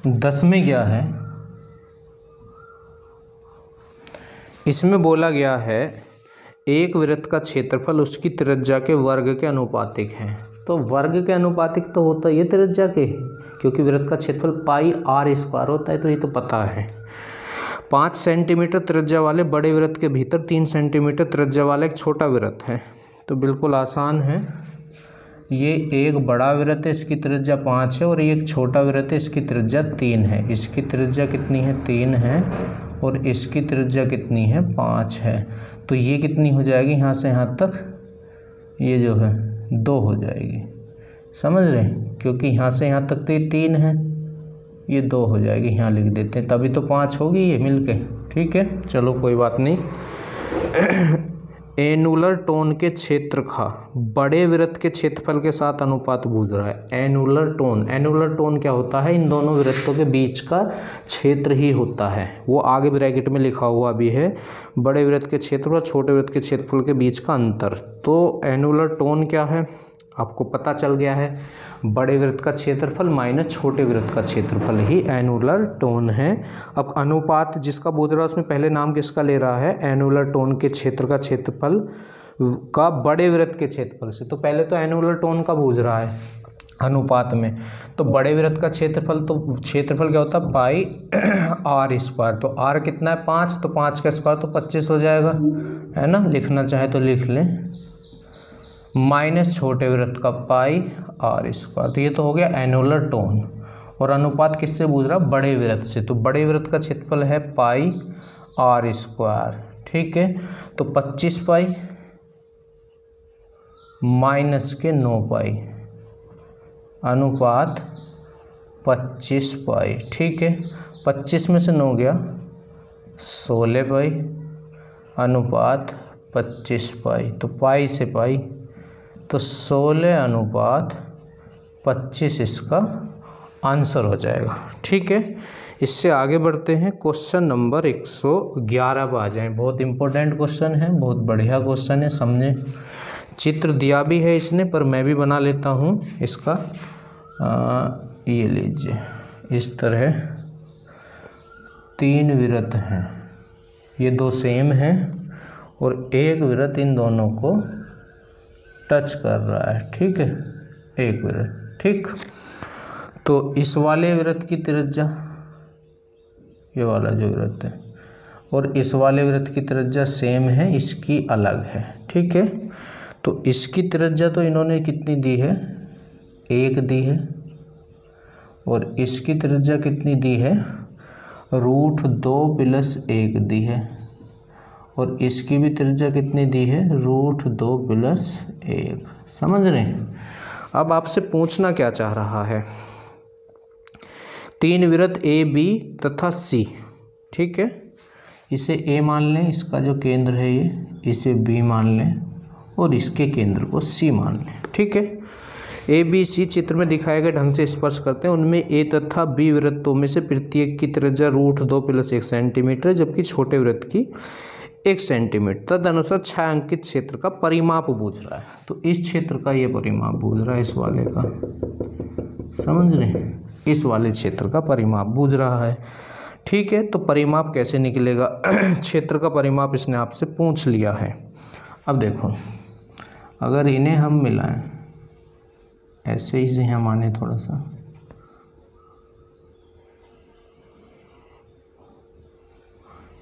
दस में क्या है, इसमें बोला गया है एक वृत्त का क्षेत्रफल उसकी त्रिज्या के वर्ग के अनुपातिक है। तो वर्ग के अनुपातिक तो होता है ये त्रिज्या के, क्योंकि वृत्त का क्षेत्रफल पाई आर स्क्वायर होता है, तो ये तो पता है। 5 सेंटीमीटर त्रिज्या वाले बड़े वृत्त के भीतर 3 सेंटीमीटर त्रिज्या वाला एक छोटा वृत्त है। तो बिल्कुल आसान है, ये एक बड़ा वृत्त है, इसकी त्रिज्या 5 है, और ये एक छोटा वृत्त है, इसकी त्रिज्या 3 है। इसकी त्रिज्या कितनी है 3 है, और इसकी त्रिज्या कितनी है 5 है। तो ये कितनी हो जाएगी यहाँ से यहाँ तक, ये जो है 2 हो जाएगी, समझ रहे हैं, क्योंकि यहाँ से यहाँ तक तो ये 3 है, ये 2 हो जाएगी, यहाँ लिख देते हैं, तभी तो 5 होगी ये मिलके, ठीक है। चलो कोई बात नहीं। एनुलर टोन के क्षेत्र का बड़े वृत्त के क्षेत्रफल के साथ अनुपात बूझ रहा है। एनुलर टोन क्या होता है, इन दोनों वृत्तों के बीच का क्षेत्र ही होता है, वो आगे ब्रैकेट में लिखा हुआ भी है, बड़े वृत्त के क्षेत्रफल और छोटे वृत्त के क्षेत्रफल के बीच का अंतर। तो एनुलर टोन क्या है आपको पता चल गया है, बड़े वृत्त का क्षेत्रफल माइनस छोटे वृत्त का क्षेत्रफल ही एनुलर टोन है। अब अनुपात जिसका बूझ रहा है उसमें पहले नाम किसका ले रहा है, एनुलर टोन के क्षेत्र का क्षेत्रफल का बड़े वृत्त के क्षेत्रफल से। तो पहले तो एनुलर टोन का बूझ रहा है अनुपात में, तो बड़े वृत्त का क्षेत्रफल, तो क्षेत्रफल क्या होता है पाई आर स्क्वायर, तो आर कितना है 5, तो 5 का स्क्वायर तो 25 हो जाएगा, है ना, लिखना चाहे तो लिख लें, माइनस छोटे वृत्त का पाई आर स्क्वायर। तो ये तो हो गया एनुलर टोन, और अनुपात किससे बूझ रहा बड़े वृत्त से, तो बड़े वृत्त का क्षेत्रफल है पाई आर स्क्वायर, ठीक है। तो 25 पाई माइनस के 9 पाई अनुपात 25 पाई, ठीक है। 25 में से 9 गया 16 पाई अनुपात 25 पाई, तो पाई से पाई, तो 16 अनुपात 25 इसका आंसर हो जाएगा। ठीक है, इससे आगे बढ़ते हैं, क्वेश्चन नंबर 111 पर आ जाएं। बहुत इंपॉर्टेंट क्वेश्चन है, बहुत बढ़िया क्वेश्चन है, समझे। चित्र दिया भी है इसने, पर मैं भी बना लेता हूँ इसका। ये लीजिए, इस तरह 3 वृत्त हैं, ये 2 सेम हैं और एक वृत्त इन दोनों को टच कर रहा है। ठीक है, एक वृत्त। ठीक, तो इस वाले वृत्त की त्रिज्या, ये वाला जो वृत्त है, और इस वाले वृत्त की त्रिज्या सेम है, इसकी अलग है। ठीक है, तो इसकी त्रिज्या तो इन्होंने कितनी दी है, 1 दी है, और इसकी त्रिज्या कितनी दी है, √2 + 1 दी है, और इसकी भी त्रिज्या कितनी दी है, √2 + 1। समझ रहे हैं। अब आपसे पूछना क्या चाह रहा है, 3 वृत्त ए बी तथा सी। ठीक है, इसे ए मान लें, इसका जो केंद्र है ये, इसे बी मान लें, और इसके केंद्र को सी मान लें। ठीक है, ए बी सी चित्र में दिखाए गए ढंग से स्पर्श करते हैं। उनमें ए तथा बी वृत्तों में से प्रत्येक की त्रिज्या √2 + 1 सेंटीमीटर, जबकि छोटे वृत्त की 1 सेंटीमीटर। तदनुसार छायांकित क्षेत्र का परिमाप बूझ रहा है। तो इस क्षेत्र का ये परिमाप बूझ रहा है, इस वाले का, समझ रहे हैं, इस वाले क्षेत्र का परिमाप बूझ रहा है। ठीक है, तो परिमाप कैसे निकलेगा, क्षेत्र का परिमाप इसने आपसे पूछ लिया है। अब देखो, अगर इन्हें हम मिलाएं, ऐसे ही हम माने थोड़ा सा,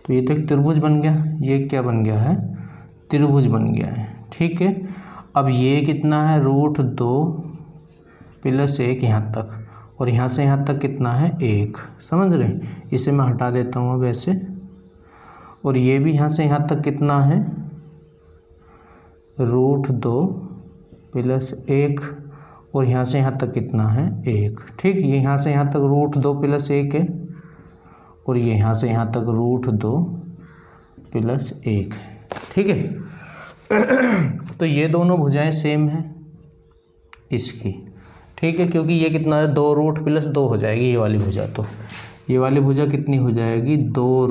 तो ये तो एक त्रिभुज बन गया, ये क्या बन गया है, त्रिभुज बन गया है। ठीक है, अब ये कितना है, √2 + 1 यहाँ तक, और यहाँ से यहाँ तक कितना है, 1। समझ रहे हैं, इसे मैं हटा देता हूँ अब ऐसे, और ये भी यहाँ से यहाँ तक कितना है, √2 + 1, और यहाँ से यहाँ तक कितना है, 1। ठीक, ये यहाँ से यहाँ तक √2 + 1 है, और ये यहाँ से यहाँ तक √2 + 1 है। ठीक है, तो ये दोनों भुजाएं सेम हैं इसकी। ठीक है, क्योंकि ये कितना है, 2 √ + 2 हो जाएगी ये वाली भुजा, तो ये वाली भुजा कितनी हो जाएगी, 2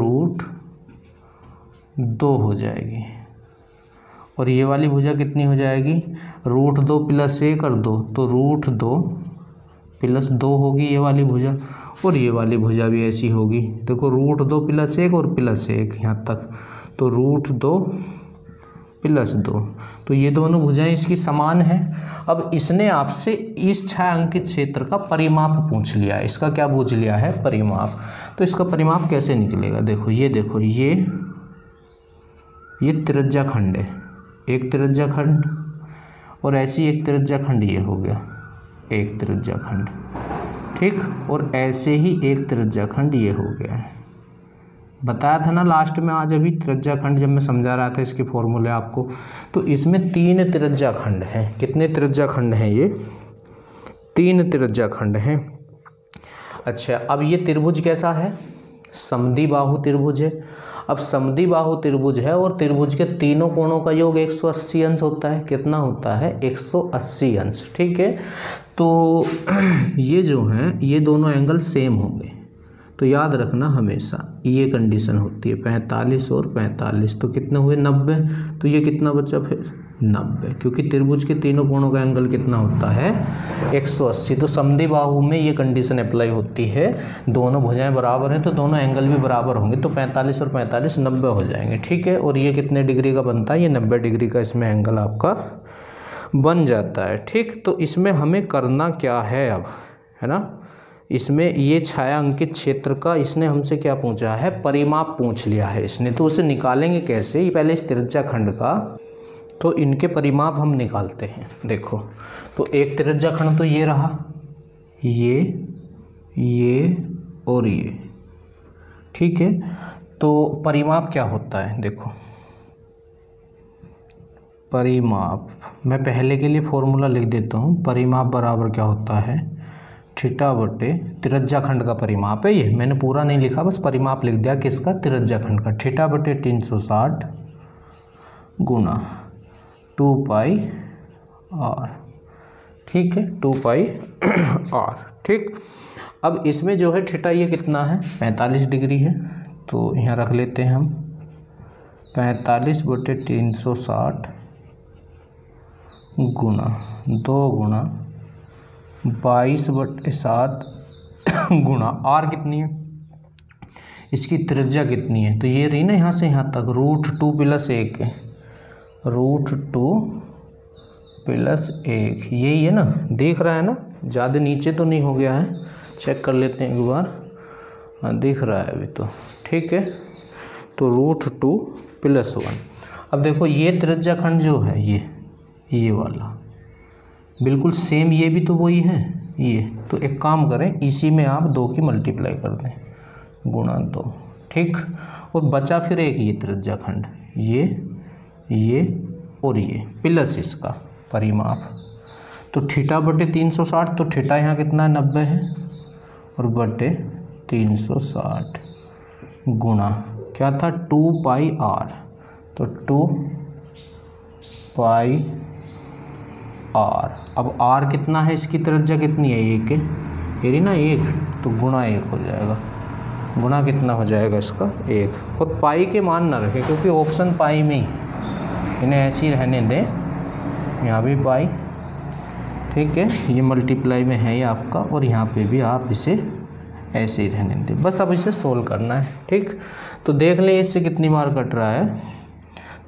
√2 हो जाएगी, और ये वाली भुजा कितनी हो जाएगी, √2 + 1 और 2, तो √2 + 2 होगी ये वाली भुजा, और ये वाली भुजा भी ऐसी होगी। देखो, √2 + 1 और +1 यहाँ तक, तो √2 + 2, तो ये दोनों भुजाएं इसकी समान हैं। अब इसने आपसे इस छायांकित क्षेत्र का परिमाप पूछ लिया, इसका क्या पूछ लिया है, परिमाप। तो इसका परिमाप कैसे निकलेगा, देखो, ये त्रिज्या खंड है, एक त्रिज्या खंड, और ऐसी एक त्रिज्या खंड ये हो गया, एक त्रिज्या खंड। ठीक, और ऐसे ही एक त्रिज्या खंड ये हो गया है। बताया था ना लास्ट में, आज अभी त्रिज्या खंड जब मैं समझा रहा था इसके फॉर्मूले आपको, तो इसमें 3 त्रिज्या खंड हैं। कितने त्रिज्या खंड हैं, ये 3 त्रिज्या खंड हैं। अच्छा, अब ये त्रिभुज कैसा है, समद्विबाहु त्रिभुज है। अब समद्विबाहु त्रिभुज है, और त्रिभुज के तीनों कोणों का योग 180 अंश होता है। कितना होता है, 180 अंश। ठीक है, तो ये जो हैं, ये दोनों एंगल सेम होंगे, तो याद रखना हमेशा ये कंडीशन होती है, 45 और 45, तो कितने हुए, 90। तो ये कितना बचा फिर, 90, क्योंकि त्रिभुज के तीनों कोणों का एंगल कितना होता है, 180। तो समद्विबाहु में ये कंडीशन अप्लाई होती है, दोनों भुजाएं बराबर हैं तो दोनों एंगल भी बराबर होंगे, तो 45 और 45 90 हो जाएंगे। ठीक है, और ये कितने डिग्री का बनता है, ये 90 डिग्री का इसमें एंगल आपका बन जाता है। ठीक, तो इसमें हमें करना क्या है अब, है ना, इसमें ये छायांकित क्षेत्र का इसने हमसे क्या पूछा है, परिमाप पूछ लिया है इसने। तो उसे निकालेंगे कैसे, ये पहले इस त्रिज्या खंड का, तो इनके परिमाप हम निकालते हैं। देखो, तो एक त्रिज्या खंड तो ये रहा, ये और ये। ठीक है, तो परिमाप क्या होता है, देखो, परिमाप मैं पहले के लिए फॉर्मूला लिख देता हूँ। परिमाप बराबर क्या होता है, थीटा बटे त्रिज्या खंड का परिमाप है। ये मैंने पूरा नहीं लिखा, बस परिमाप लिख दिया किसका, त्रिज्या खंड का। थीटा बटे 360 गुना 2 पाई आर, ठीक है, 2 पाई आर, ठीक। अब इसमें जो है थीटा ये कितना है, 45 डिग्री है, तो यहाँ रख लेते हैं हम 45 बटे 360 गुना 2 गुना 22 बटे 7 गुना आर कितनी है, इसकी त्रिज्या कितनी है, तो ये रही ना यहाँ से यहाँ तक √2 + 1 है, √2 + 1, यही है ना, देख रहा है ना, ज़्यादा नीचे तो नहीं हो गया है, चेक कर लेते हैं एक बार। हाँ दिख रहा है अभी तो, ठीक है, तो √2 + 1। अब देखो ये त्रिज्या खंड जो है ये वाला बिल्कुल सेम, ये भी तो वही है ये, तो एक काम करें, इसी में आप 2 की मल्टीप्लाई कर दें, गुणा 2, ठीक। और बचा फिर एक ये त्रिज्या खंड, ये और ये प्लस इसका परिमाप, तो थीटा बटे 360, तो थीटा यहाँ कितना है 90 है, और बटे 360 गुणा क्या था 2 पाई आर, तो 2 पाई आर। अब आर कितना है, इसकी त्रिज्या कितनी है, 1 है, ये ना 1, तो गुणा 1 हो जाएगा, गुणा कितना हो जाएगा इसका 1। और पाई के मान ना रखें क्योंकि ऑप्शन पाई में ही है, इन्हें ऐसे ही रहने दें, यहाँ भी पाई, ठीक है, ये मल्टीप्लाई में है ये आपका, और यहाँ पे भी आप इसे ऐसे ही रहने दें, बस अब इसे सोल्व करना है, ठीक। तो देख लें इससे कितनी बार कट रहा है,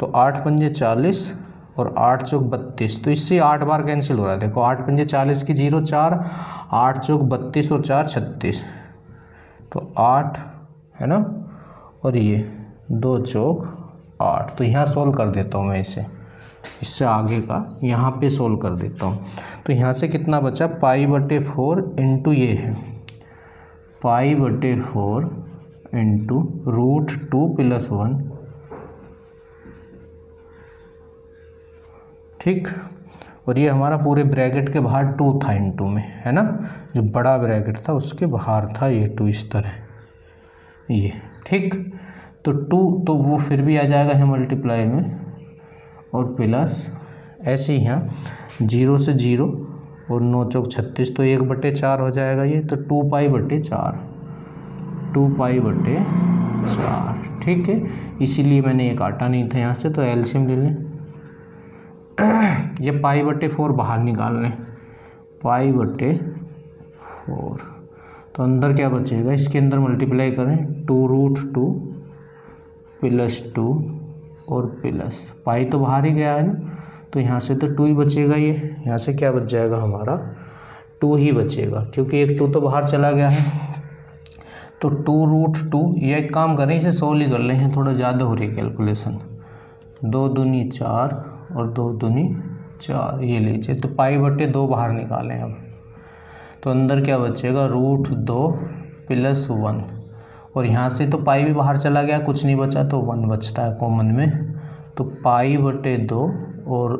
तो 8 पंजे 40 और 8 चौक 32, तो इससे 8 बार कैंसिल हो रहा है, देखो 8 पंजे 40 की 0 4, 8 चौक 32 और 4 36, तो 8 है ना, और ये 2 चौक 8, तो यहाँ सोल्व कर देता हूँ मैं इसे, इससे आगे का यहाँ पे सोल्व कर देता हूँ। तो यहाँ से कितना बचा, पाई बटे 4 इंटू ये है पाई बटे 4 इंटू √2 + 1, ठीक। और ये हमारा पूरे ब्रैकेट के बाहर 2 था इंटू में, है ना, जो बड़ा ब्रैकेट था उसके बाहर था ये 2 इस तरह, ये ठीक। तो 2 तो वो फिर भी आ जाएगा यहाँ मल्टीप्लाई में, और प्लस ऐसे ही यहाँ 0 से 0 और 9 चौक 36, तो 1/4 हो जाएगा ये, तो 2 पाई बटे 4, 2 पाई बटे 4, ठीक है। इसीलिए मैंने ये काटा नहीं था यहाँ से, तो एलसीएम ले लें, ये पाई बटे 4 बाहर निकाल लें, पाई बटे 4, तो अंदर क्या बचेगा, इसके अंदर मल्टीप्लाई करें 2√2 + 2 और प्लस पाई तो बाहर ही गया है ना, तो यहाँ से तो 2 ही बचेगा, ये यहाँ से क्या बच जाएगा हमारा 2 ही बचेगा, क्योंकि एक 2 तो बाहर चला गया है। तो 2√2, ये एक काम करें इसे सोल्व ही कर लें, हैं थोड़ा ज़्यादा हो रही है कैलकुलेशन, 2 दूनी 4 और 2 दूनी 4, ये लीजिए, तो पाई बटे 2 बाहर निकालें अब, तो अंदर क्या बचेगा √2 + 1, और यहाँ से तो पाई भी बाहर चला गया, कुछ नहीं बचा, तो 1 बचता है कॉमन में, तो पाई बटे 2 और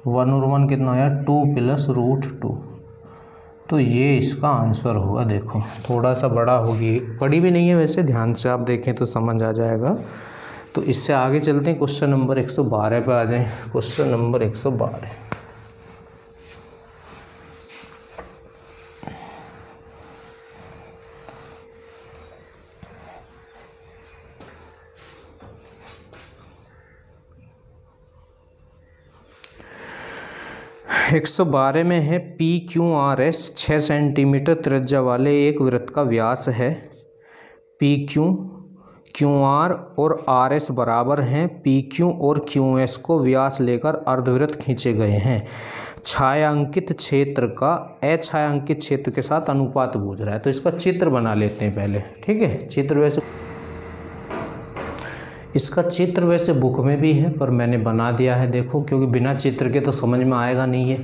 1 और 1 कितना हो गया 2 + √2, तो ये इसका आंसर होगा। देखो थोड़ा सा बड़ा होगी, बड़ी भी नहीं है वैसे, ध्यान से आप देखें तो समझ आ जाएगा। तो इससे आगे चलते हैं, क्वेश्चन नंबर 112 पे आ जाएं। क्वेश्चन नंबर 112, 112 में है PQRS 6 सेंटीमीटर त्रिज्या वाले एक वृत्त का व्यास है। PQ, QR और RS बराबर हैं। PQ और QS को व्यास लेकर अर्धवृत्त खींचे गए हैं। छायांकित क्षेत्र का अछायांकित क्षेत्र के साथ अनुपात पूछ रहा है, तो इसका चित्र बना लेते हैं पहले, ठीक है। चित्र वैसे इसका चित्र वैसे बुक में भी है, पर मैंने बना दिया है, देखो, क्योंकि बिना चित्र के तो समझ में आएगा नहीं है।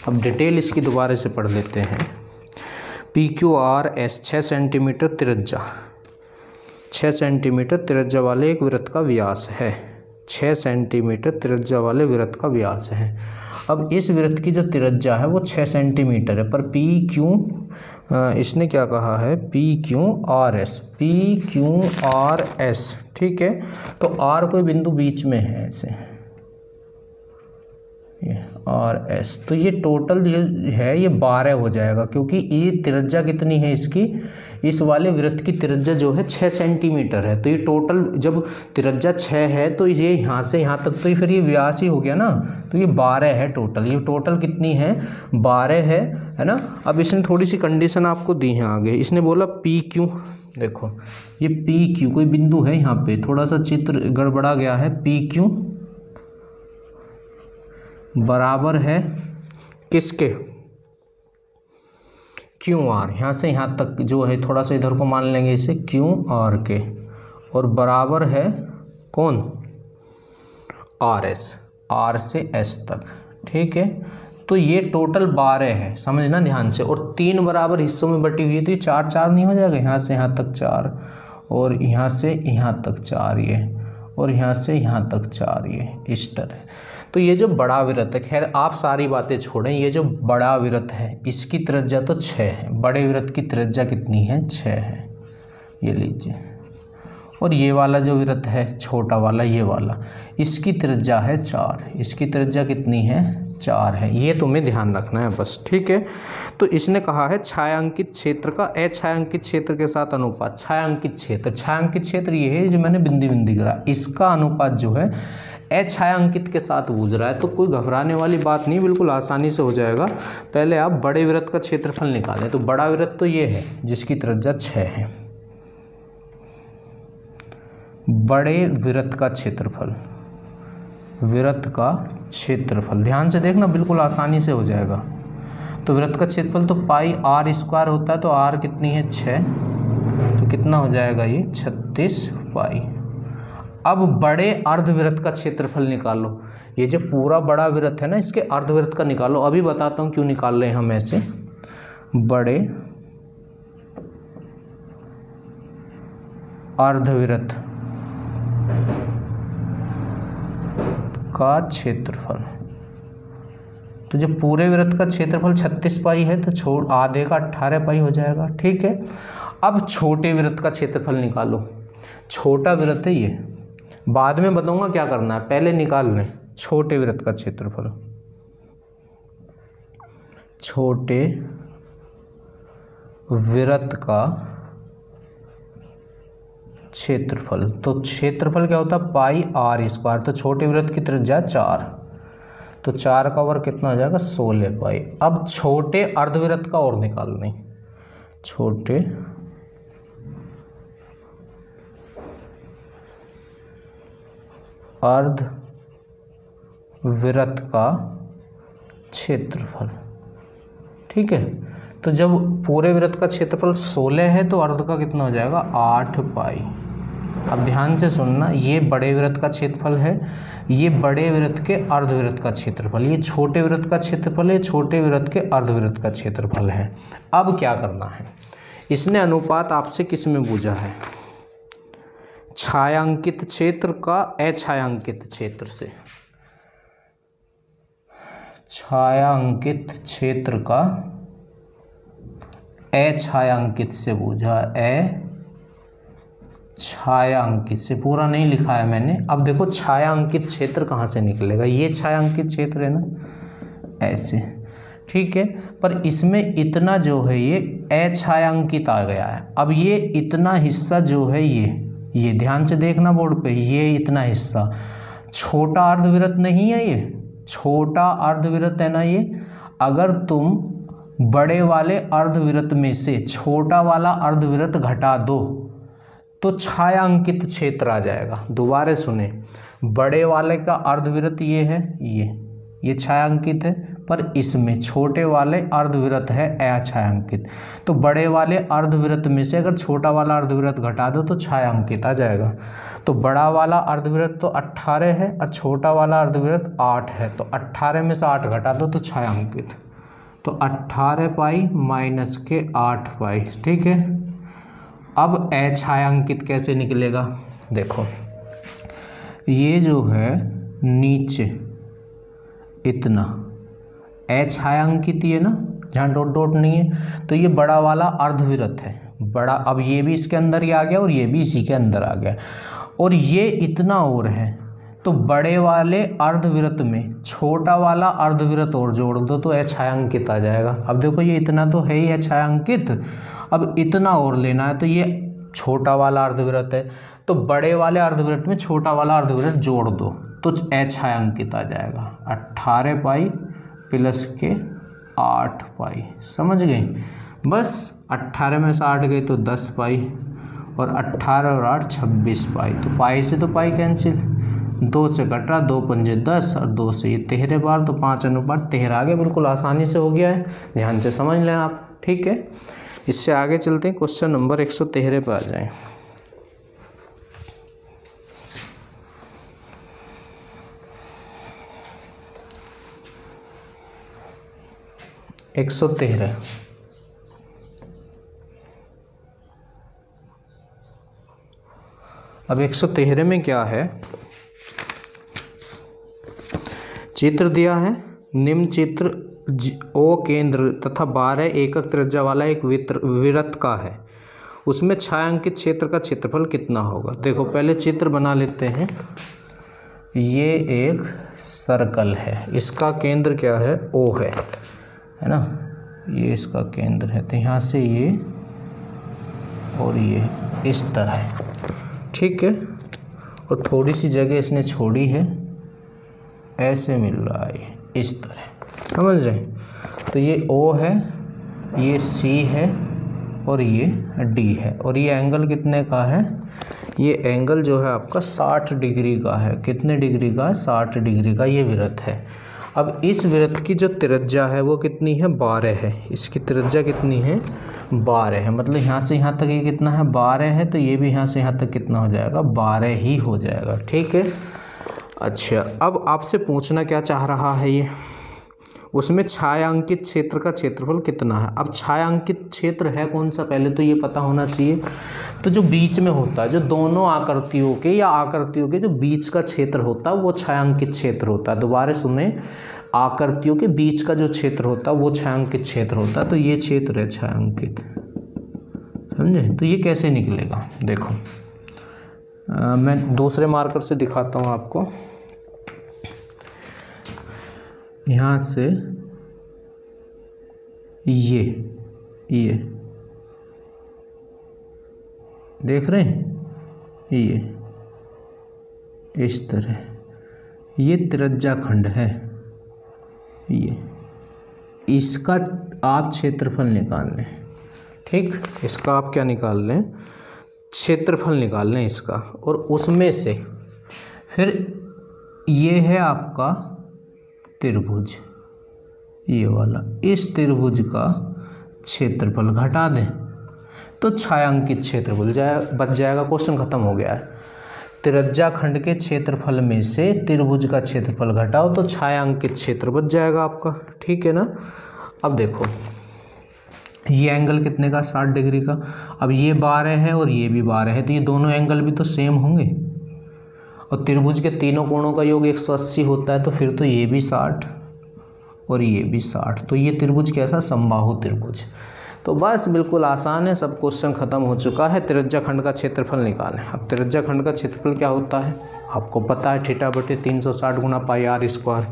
अब डिटेल इसकी दोबारा से पढ़ लेते हैं। PQRS 6 सेंटीमीटर त्रिज्या, 6 सेंटीमीटर त्रिज्या वाले एक वृत्त का व्यास है। 6 सेंटीमीटर त्रिज्या वाले वृत्त का व्यास है। अब इस वृत्त की जो त्रिज्या है वो 6 सेंटीमीटर है, पर पी क्यू इसने क्या कहा है, P Q R S, P Q R S, ठीक है। तो आर कोई बिंदु बीच में है ऐसे, आर एस, तो ये टोटल जो है ये 12 हो जाएगा, क्योंकि ये त्रिज्या कितनी है इसकी, इस वाले वृत्त की त्रिज्या जो है 6 सेंटीमीटर है। तो ये टोटल जब त्रिज्या 6 है तो ये यहाँ से यहाँ तक तो ये फिर ये व्यास ही हो गया ना, तो ये 12 है टोटल, ये टोटल कितनी है, 12 है ना। अब इसने थोड़ी सी कंडीशन आपको दी है आगे, इसने बोला पी क्यू, देखो ये पी क्यू कोई बिंदु है, यहाँ पे थोड़ा सा चित्र गड़बड़ा गया है, पी क्यू बराबर है किसके, क्यू आर, यहाँ से यहाँ तक जो है थोड़ा सा इधर को मान लेंगे इसे क्यू आर के, और बराबर है कौन, आर एस, आर से एस तक, ठीक है। तो ये टोटल 12 है, समझना ध्यान से, और 3 बराबर हिस्सों में बटी हुई है, तो ये 4 4 नहीं हो जाएगा, यहाँ से यहाँ तक 4, और यहाँ से यहाँ तक 4 ये, और यहाँ से यहाँ तक 4 ये, इस तरह। तो ये जो बड़ा वृत्त है, खैर आप सारी बातें छोड़ें, ये जो बड़ा वृत्त है इसकी त्रिज्या तो 6 है, बड़े वृत्त की त्रिज्या कितनी है, 6 है, ये लीजिए। और ये वाला जो वृत्त है छोटा वाला, ये वाला, इसकी त्रिज्या है 4, इसकी त्रिज्या कितनी है, 4 है, ये तुम्हें ध्यान रखना है बस, ठीक है। तो इसने कहा है छायांकित क्षेत्र का अछायांकित क्षेत्र के साथ अनुपात, छायांकित क्षेत्र ये है जो मैंने बिंदी बिंदी करा, इसका अनुपात जो है अछायांकित के साथ बूझ रहा है। तो कोई घबराने वाली बात नहीं, बिल्कुल आसानी से हो जाएगा। पहले आप बड़े वृत्त का क्षेत्रफल निकालें, तो बड़ा वृत्त तो ये है जिसकी त्रिज्या 6 है, बड़े वृत्त का क्षेत्रफल, वृत्त का क्षेत्रफल ध्यान से देखना, बिल्कुल आसानी से हो जाएगा। तो वृत्त का क्षेत्रफल तो पाई आर स्क्वायर होता है, तो आर कितनी है, 6, तो कितना हो जाएगा ये 36 पाई। अब बड़े अर्धवृत्त का क्षेत्रफल निकालो, ये जो पूरा बड़ा वृत्त है ना इसके अर्धवृत्त का निकालो, अभी बताता हूँ क्यों निकाल रहे हैं हम ऐसे। बड़े अर्धवृत्त का क्षेत्रफल, तो जो पूरे वृत्त का क्षेत्रफल 36 पाई है, तो छोड़ आधे का 18 पाई हो जाएगा, ठीक है। अब छोटे वृत्त का क्षेत्रफल निकालो, छोटा वृत्त है ये, बाद में बताऊंगा क्या करना है, पहले निकाल लें छोटे वृत्त का क्षेत्रफल, छोटे वृत्त का क्षेत्रफल। तो क्षेत्रफल क्या होता है, पाई आर स्क्वायर, तो छोटे वृत्त की त्रिज्या 4, तो 4 का वर्ग कितना हो जाएगा, 16 पाई। अब छोटे अर्धवृत्त का और निकाल लें, छोटे अर्ध वृत्त का क्षेत्रफल, ठीक है। तो जब पूरे वृत्त का क्षेत्रफल 16 है तो अर्ध का कितना हो जाएगा, 8 पाई। अब ध्यान से सुनना, ये बड़े वृत्त का क्षेत्रफल है, ये बड़े वृत्त के अर्धवृत्त का क्षेत्रफल, ये छोटे वृत्त का क्षेत्रफल है, छोटे वृत्त के अर्धवृत्त का क्षेत्रफल है। अब क्या करना है, इसने अनुपात आपसे किस में पूछा है, छायांकित क्षेत्र का अछायांकित क्षेत्र से, छायांकित क्षेत्र का अछायांकित से पूछा, छायांकित से, पूरा नहीं लिखा है मैंने। अब देखो छायांकित क्षेत्र कहाँ से निकलेगा, ये छायांकित क्षेत्र है ना ऐसे, ठीक है। पर इसमें इतना जो है ये अछायांकित आ गया है। अब ये इतना हिस्सा जो है ये ध्यान से देखना बोर्ड पे, ये इतना हिस्सा छोटा अर्धवृत्त नहीं है, ये छोटा अर्धवृत्त है ना ये। अगर तुम बड़े वाले अर्धवृत्त में से छोटा वाला अर्धवृत्त घटा दो तो छायांकित क्षेत्र आ जाएगा। दोबारा सुने, बड़े वाले का अर्धवृत्त ये है, ये छायांकित है, पर इसमें छोटे वाले अर्धवृत्त है अछायांकित। तो बड़े वाले अर्धवृत्त में से अगर छोटा वाला अर्धवृत्त घटा दो तो छायांकित आ जाएगा। तो बड़ा वाला अर्धवृत्त तो 18 है और छोटा वाला अर्धवृत्त 8 है, तो 18 में से 8 घटा दो तो छायांकित। तो 18 पाई माइनस के 8 पाई, ठीक है। अब अछायांकित कैसे निकलेगा, देखो ये जो है नीचे इतना, H छायांकित ये ना, जहाँ डॉट डॉट नहीं है, तो ये बड़ा वाला अर्धवृत्त है, बड़ा। अब ये भी इसके अंदर ही आ गया और ये भी इसी के अंदर आ गया, और ये इतना और है, तो बड़े वाले अर्धवृत्त में छोटा वाला अर्धवृत्त और जोड़ दो तो अछायांकित आ जाएगा। अब देखो ये इतना तो है ही अछायांकित, अब इतना और लेना है, तो ये छोटा वाला अर्धवृत्त है, तो बड़े वाले अर्धवृत्त में छोटा वाला अर्धवृत्त जोड़ दो तो अछायांकित आ जाएगा। 18 पाई प्लस के 8 पाई, समझ गए? बस 18 में से 8 गई तो 10 पाई, और 18 और 8 26 पाई, तो पाई से तो पाई कैंसिल, 2 से कटा, 2 पंजे 10 और 2 से ये 13 बार, तो 5/13 आ गया। बिल्कुल आसानी से हो गया है, ध्यान से समझ लें आप, ठीक है। इससे आगे चलते हैं, क्वेश्चन नंबर 113 पे आ जाएं। 113 अब 113 में क्या है, चित्र दिया है, निम्न चित्र ओ केंद्र तथा 12 एकक त्रिज्या वाला एक वृत्त का है, उसमें छायांकित क्षेत्र का क्षेत्रफल कितना होगा। देखो पहले चित्र बना लेते हैं। ये एक सर्कल है, इसका केंद्र क्या है, ओ है ना, ये इसका केंद्र है, तो यहाँ से ये और ये इस तरह, ठीक है, और थोड़ी सी जगह इसने छोड़ी है, ऐसे मिल रहा है इस तरह, समझ रहे? तो ये O है, ये C है और ये D है, और ये एंगल कितने का है, ये एंगल जो है आपका 60 डिग्री का है। कितने डिग्री का है, 60 डिग्री का ये वृत्त है। अब इस वृत्त की जो त्रिज्या है वो कितनी है, 12 है। इसकी त्रिज्या कितनी है, 12 है, मतलब यहाँ से यहाँ तक ये कितना है, 12 है, तो ये भी यहाँ से यहाँ तक कितना हो जाएगा, 12 ही हो जाएगा, ठीक है। अच्छा, अब आपसे पूछना क्या चाह रहा है ये, उसमें छायांकित क्षेत्र का क्षेत्रफल कितना है। अब छायांकित क्षेत्र है कौन सा, पहले तो ये पता होना चाहिए। तो जो बीच में होता है, जो दोनों आकृतियों के या आकृतियों के जो बीच का क्षेत्र होता है वो छायांकित क्षेत्र होता है। दोबारा सुने, आकृतियों के बीच का जो क्षेत्र होता है वो छायांकित क्षेत्र होता है। तो ये क्षेत्र है छायांकित, समझे? तो ये कैसे निकलेगा, देखो मैं दूसरे मार्कर से दिखाता हूँ आपको। यहाँ से ये देख रहे हैं, ये इस तरह ये त्रिज्या खंड है, ये इसका आप क्षेत्रफल निकाल लें, ठीक, इसका आप क्या निकाल लें, क्षेत्रफल निकाल लें इसका, और उसमें से फिर ये है आपका त्रिभुज, ये वाला, इस त्रिभुज का क्षेत्रफल घटा दें तो छायांकित क्षेत्रफल बच जाएगा। क्वेश्चन खत्म हो गया है। त्रिज्या खंड के क्षेत्रफल में से त्रिभुज का क्षेत्रफल घटाओ तो छायांकित क्षेत्र बच जाएगा आपका, ठीक है ना। अब देखो ये एंगल कितने का, 60 डिग्री का। अब ये 12 है और ये भी 12 है, तो ये दोनों एंगल भी तो सेम होंगे, और त्रिभुज के तीनों कोणों का योग 180 होता है, तो फिर तो ये भी 60 और ये भी 60, तो ये त्रिभुज कैसा, समबाहु त्रिभुज। तो बस बिल्कुल आसान है, सब क्वेश्चन खत्म हो चुका है। त्रिज्या खंड का क्षेत्रफल निकालें। अब त्रिज्या खंड का क्षेत्रफल क्या होता है आपको पता है, θ/360 गुणा पाई r स्क्वायर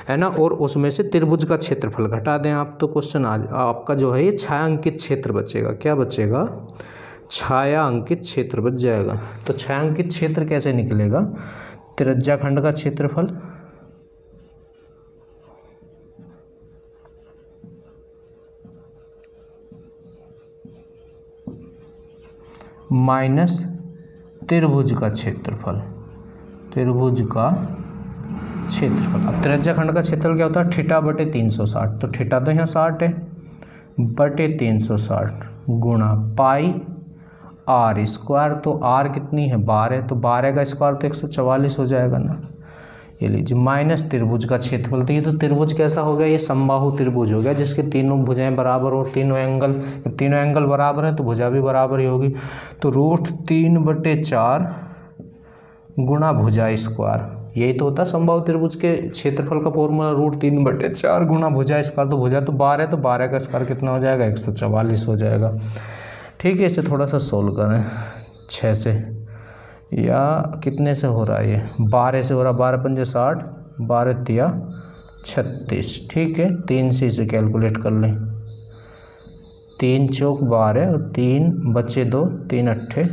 है ना, और उसमें से त्रिभुज का क्षेत्रफल घटा दें आप, तो क्वेश्चन आज आपका जो है ये छायांकित क्षेत्र बचेगा। क्या बचेगा, छायांकित क्षेत्र बच जाएगा। तो छायांकित क्षेत्र कैसे निकलेगा, त्रिज्या खंड का क्षेत्रफल माइनस त्रिभुज का क्षेत्रफल, त्रिभुज का क्षेत्रफल। अब त्रिज्या खंड का क्षेत्रफल क्या होता है, θ/360, तो थीटा तो यहाँ 60 है, बटे 360 गुणा पाई r स्क्वायर, तो r कितनी है, 12, तो 12 का स्क्वायर तो 144 हो जाएगा ना। ये लीजिए माइनस त्रिभुज का क्षेत्रफल, तो ये तो त्रिभुज कैसा हो गया, ये समबाहु त्रिभुज हो गया, जिसके तीनों भुजाएं बराबर और तीनों एंगल बराबर हैं तो भुजा भी बराबर ही होगी। तो √3/4 गुणा भुजा स्क्वायर यही तो होता है समबाहु त्रिभुज के क्षेत्रफल का फॉर्मूला, √3/4 गुना भुजा स्क्वायर, तो भुजा तो 12 है, तो 12 का स्क्वायर कितना हो जाएगा, 144 हो जाएगा। ठीक है, इसे थोड़ा सा सोल्व करें 6 से, या कितने से हो रहा है ये, 12 से हो रहा, 12 पंजे 60, 12 तिया 36। ठीक है, 3 से इसे कैलकुलेट कर लें, 3 चौक 12 और 3 बचे 2, 3 अट्ठे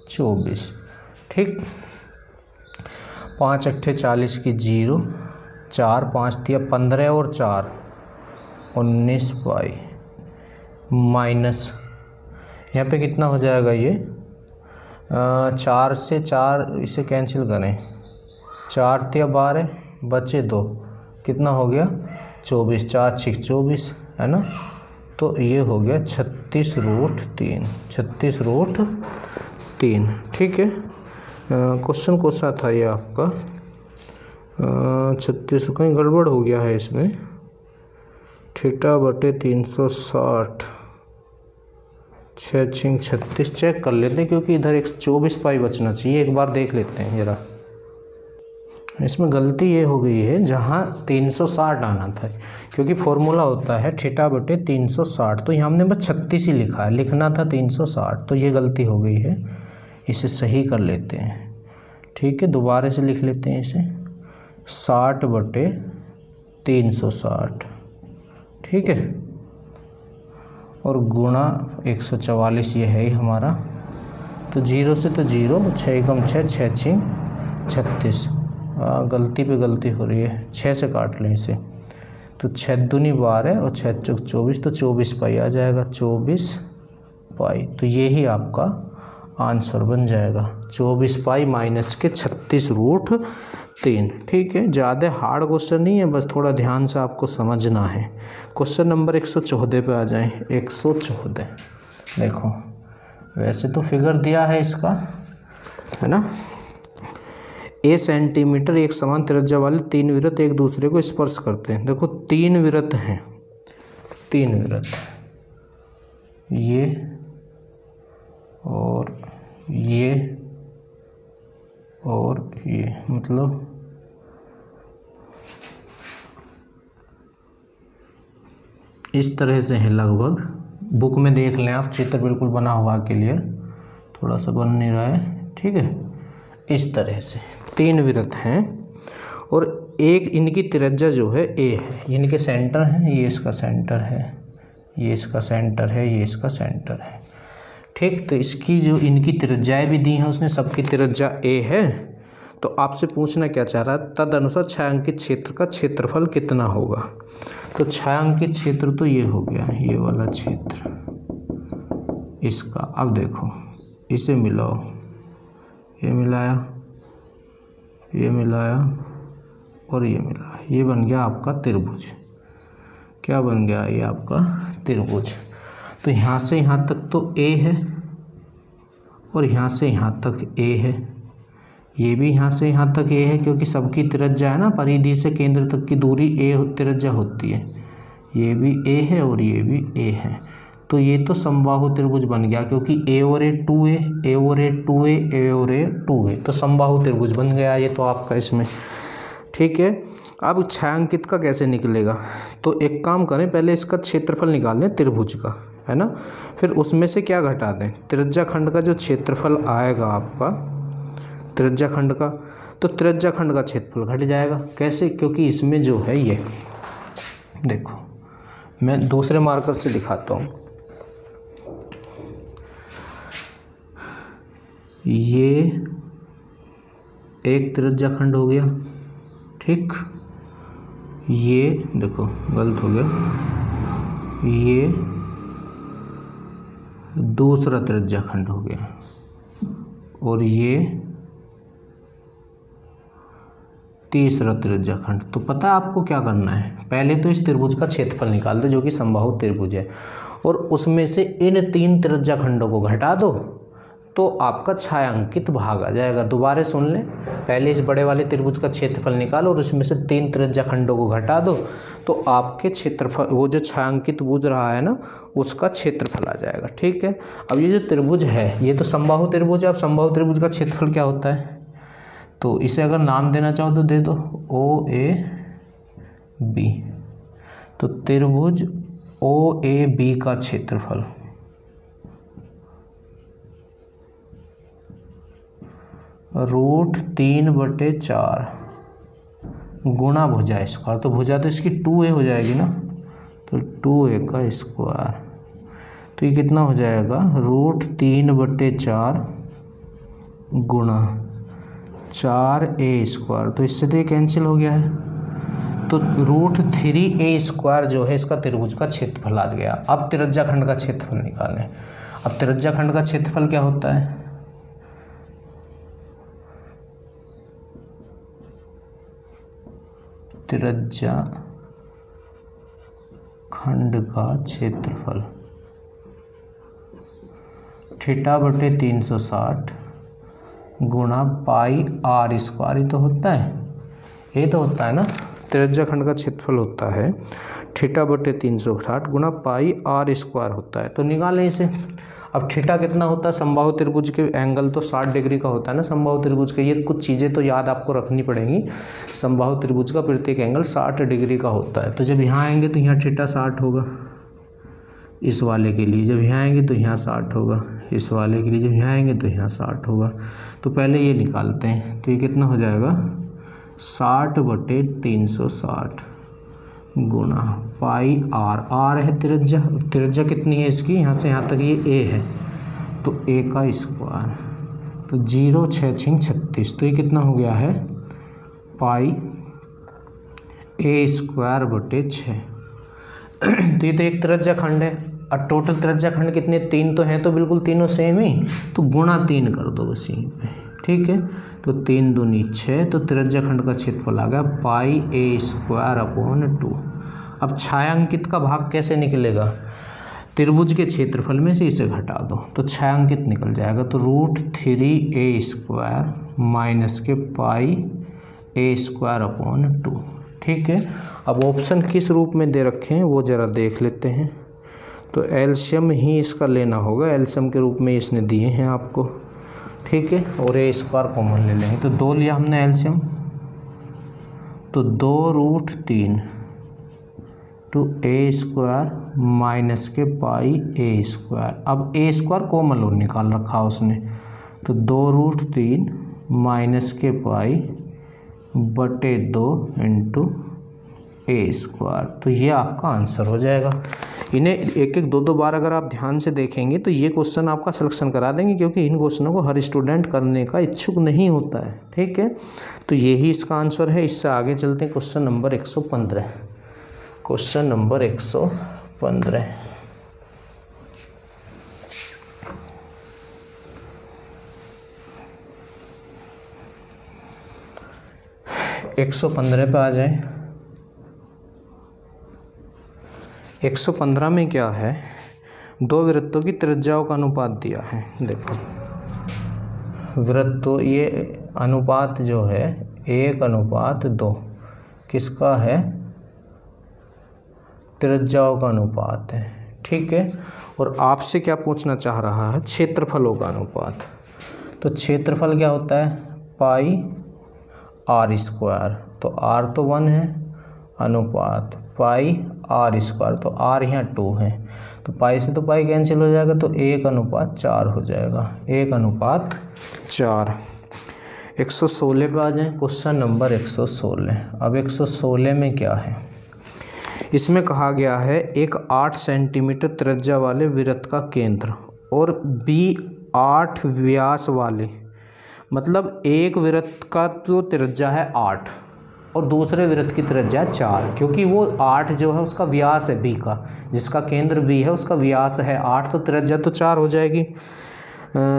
24। ठीक, 5 अट्ठे 40 की 0, 4 5 तिया 15 और 4 19 पाई, माइनस यहाँ पे कितना हो जाएगा ये, 4 से 4 इसे कैंसिल करें, 4 तिया 12 बचे 2, कितना हो गया 24, 4 6 24 है ना, तो ये हो गया 36√3, 36√3। ठीक है, क्वेश्चन कौन सा था ये आपका, 36, कहीं गड़बड़ हो गया है इसमें, θ/360, 6 6 36 चेक कर लेते हैं, क्योंकि इधर 124 पाई बचना चाहिए, एक बार देख लेते हैं जरा। इसमें गलती ये हो गई है, जहाँ 360 आना था, क्योंकि फॉर्मूला होता है θ/360, तो यहाँ हमने बस 36 ही लिखा है, लिखना था 360, तो ये गलती हो गई है, इसे सही कर लेते हैं। ठीक है, दोबारा से लिख लेते हैं इसे, 60/360। ठीक है, और गुणा 144 ये है ही हमारा, तो 0 से तो 0, 6 कम 6, 6 6 36, गलती पे गलती हो रही है, 6 से काट लें इसे, तो 6 दूनी 12 और 6 चौक 24, तो 24 पाई आ जाएगा, 24 पाई, तो ये ही आपका आंसर बन जाएगा, 24 पाई माइनस के 36√3। ठीक है, ज़्यादा हार्ड क्वेश्चन नहीं है, बस थोड़ा ध्यान से आपको समझना है। क्वेश्चन नंबर 114 पे आ जाएं, 114 देखो, वैसे तो फिगर दिया है इसका, है ना, A सेंटीमीटर एक समान त्रिज्या वाले 3 वृत्त एक दूसरे को स्पर्श करते हैं। देखो 3 वृत्त हैं, 3 वृत्त, ये और ये और ये, मतलब इस तरह से है लगभग, बुक में देख लें आप, चित्र बिल्कुल बना हुआ क्लियर, थोड़ा सा बन नहीं रहा है। ठीक है, इस तरह से 3 वृत्त हैं, और एक इनकी त्रिज्या जो है A है, इनके सेंटर हैं, ये इसका सेंटर है, ये इसका सेंटर है, ये इसका सेंटर है। ठीक, तो इसकी जो इनकी त्रिज्याएँ भी दी हैं उसने, सबकी त्रिज्या A है, तो आपसे पूछना क्या चाह रहा है, तदनुसार छायांकित क्षेत्र का क्षेत्रफल कितना होगा। तो छायांकित क्षेत्र तो ये हो गया, ये वाला क्षेत्र इसका। अब देखो इसे मिलाओ, ये मिलाया, ये मिलाया और ये मिलाया, ये बन गया आपका त्रिभुज। क्या बन गया, ये आपका त्रिभुज। तो यहाँ से यहाँ तक तो A है, और यहाँ से यहाँ तक A है, ये भी यहाँ से यहाँ तक A है, क्योंकि सबकी त्रिज्या है ना, परिधि से केंद्र तक की दूरी A त्रिज्या होती है, ये भी A है और ये भी A है। तो ये तो समबाहु त्रिभुज बन गया, क्योंकि A और A 2A, A और A 2A, A और A 2A, तो समबाहु त्रिभुज बन गया ये तो आपका इसमें। ठीक है, अब छायांकित का कैसे निकलेगा, तो एक काम करें, पहले इसका क्षेत्रफल निकाल लें त्रिभुज का, है ना, फिर उसमें से क्या घटा दें, त्रिज्या खंड का जो क्षेत्रफल आएगा आपका, त्रिज्या खंड का, तो त्रिज्या खंड का क्षेत्रफल घट जाएगा। कैसे, क्योंकि इसमें जो है ये देखो, मैं दूसरे मार्कर से दिखाता हूँ, ये एक त्रिज्या खंड हो गया। ठीक, ये देखो गलत हो गया, ये दूसरा त्रिज्या खंड हो गया, और ये तीसरा त्रिज्या खंड। तो पता है आपको क्या करना है, पहले तो इस त्रिभुज का क्षेत्रफल निकाल दो जो कि समबाहु त्रिभुज है, और उसमें से इन 3 त्रिज्या खंडों को घटा दो, तो आपका छायांकित भाग आ जाएगा। दोबारा सुन लें, पहले इस बड़े वाले त्रिभुज का क्षेत्रफल निकालो और उसमें से 3 त्रिज्या खंडों को घटा दो, तो आपके क्षेत्रफल, वो जो छायांकित भुज रहा है ना, उसका क्षेत्रफल आ जाएगा। ठीक है, अब ये जो त्रिभुज है ये तो समबाहु त्रिभुज है। अब समबाहु त्रिभुज का क्षेत्रफल क्या होता है, तो इसे अगर नाम देना चाहो तो दे दो ओ ए बी। तो त्रिभुज ओ ए बी का क्षेत्रफल √3/4 गुणा भुजा स्क्वायर। तो भुजा तो इसकी 2a हो जाएगी ना, तो 2a का स्क्वायर। तो ये कितना हो जाएगा √3/4 गुणा 4a²। तो इससे तो ये कैंसिल हो गया है। तो √3a² जो है इसका त्रिभुज का क्षेत्रफल आ गया। अब त्रिज्याखंड का क्षेत्रफल निकालें। अब त्रिज्याखंड का क्षेत्रफल क्या होता है, त्रिज्याखंड का क्षेत्रफल θ/360 गुणा πr²। ये तो होता है, ये तो होता है ना, त्रिज्याखंड का क्षेत्रफल होता है θ/360 गुणा πr² होता है। तो निकालें इसे। अब थीटा कितना होता है, समबाहु त्रिभुज के एंगल तो 60 डिग्री का होता है ना समबाहु त्रिभुज के। ये कुछ चीज़ें तो याद आपको रखनी पड़ेंगी। समबाहु त्रिभुज का प्रत्येक एंगल 60 डिग्री का होता है। तो जब यहाँ आएंगे तो यहाँ थीटा 60 होगा इस वाले के लिए, जब यहाँ आएंगे तो यहाँ 60 होगा इस वाले के लिए, जब यहाँ आएंगे तो यहाँ 60 होगा। तो पहले ये निकालते हैं। तो ये कितना हो जाएगा 60/360 गुणा πr है त्रिज्या। त्रिज्या कितनी है इसकी, यहाँ से यहाँ तक ये a है, तो a का स्क्वायर। तो 0 6 6 36। तो ये कितना हो गया है πa²/6। तो ये तो एक त्रिज्याखंड है। और टोटल त्रिज्याखंड कितने, 3 तो हैं, तो बिल्कुल तीनों सेम ही, तो गुणा 3 कर दो बस यहीं पे, ठीक है। तो 3 दूनी 6। तो त्रिज्याखंड का क्षेत्रफल आ गया πa²/2। अब छायांकित का भाग कैसे निकलेगा, त्रिभुज के क्षेत्रफल में से इसे घटा दो तो छायांकित निकल जाएगा। तो √3a² माइनस के πa²/2, ठीक है। अब ऑप्शन किस रूप में दे रखे हैं वो ज़रा देख लेते हैं। तो एलसीएम ही इसका लेना होगा, एलसीएम के रूप में इसने दिए हैं आपको, ठीक है। और a² कॉमन ले लेंगे। तो 2 लिया हमने एलसीएम, तो 2√3 a² माइनस के πa²। अब a² कॉमन और निकाल रखा उसने, तो 2√3 माइनस के π/2 इंटू a²। तो ये आपका आंसर हो जाएगा। इन्हें एक एक 2 बार अगर आप ध्यान से देखेंगे तो ये क्वेश्चन आपका सिलेक्शन करा देंगे, क्योंकि इन क्वेश्चनों को हर स्टूडेंट करने का इच्छुक नहीं होता है, ठीक है। तो यही इसका आंसर है। इससे आगे चलते हैं क्वेश्चन नंबर 115। क्वेश्चन नंबर 115 115 पे आ जाए। 115 में क्या है, 2 वृत्तों की त्रिज्याओं का अनुपात दिया है। देखो वृत्तों, ये अनुपात जो है 1:2 किसका है, त्रिज्याओं का अनुपात है, ठीक है। और आपसे क्या पूछना चाह रहा है, क्षेत्रफलों का अनुपात। तो क्षेत्रफल क्या होता है, πr²। तो r तो 1 है, अनुपात πr²। तो r यहाँ 2 है, तो पाई से तो पाई कैंसिल हो जाएगा, तो 1:4 हो जाएगा, 1:4। 116 पे आ जाए। Question number 116। अब 116 में क्या है, इसमें कहा गया है एक 8 सेंटीमीटर त्रिज्या वाले वृत्त का केंद्र और b8 व्यास वाले, मतलब एक वृत्त का तो त्रिज्या है 8 और दूसरे वृत्त की त्रिज्या 4, क्योंकि वो 8 जो है उसका व्यास है b का, जिसका केंद्र b है उसका व्यास है 8, तो त्रिज्या तो 4 हो जाएगी।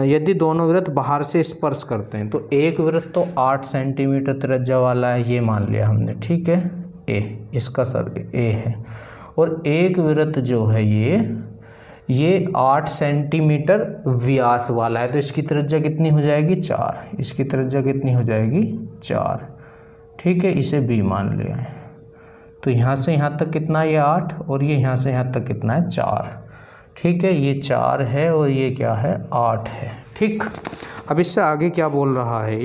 यदि दोनों वृत्त बाहर से स्पर्श करते हैं, तो एक वृत्त तो 8 सेंटीमीटर त्रिज्या वाला है, ये मान लिया हमने, ठीक है, a, इसका सर a है। और एक वृत्त जो है ये 8 सेंटीमीटर व्यास वाला है, तो इसकी त्रिज्या कितनी हो जाएगी, 4। इसकी त्रिज्या कितनी हो जाएगी, 4, ठीक है, इसे b मान लिया है। तो यहाँ से यहाँ तक कितना है, ये 8, और ये यहाँ से यहाँ तक कितना है, 4, ठीक है, ये 4 है और ये क्या है, 8 है, ठीक। अब इससे आगे क्या बोल रहा है,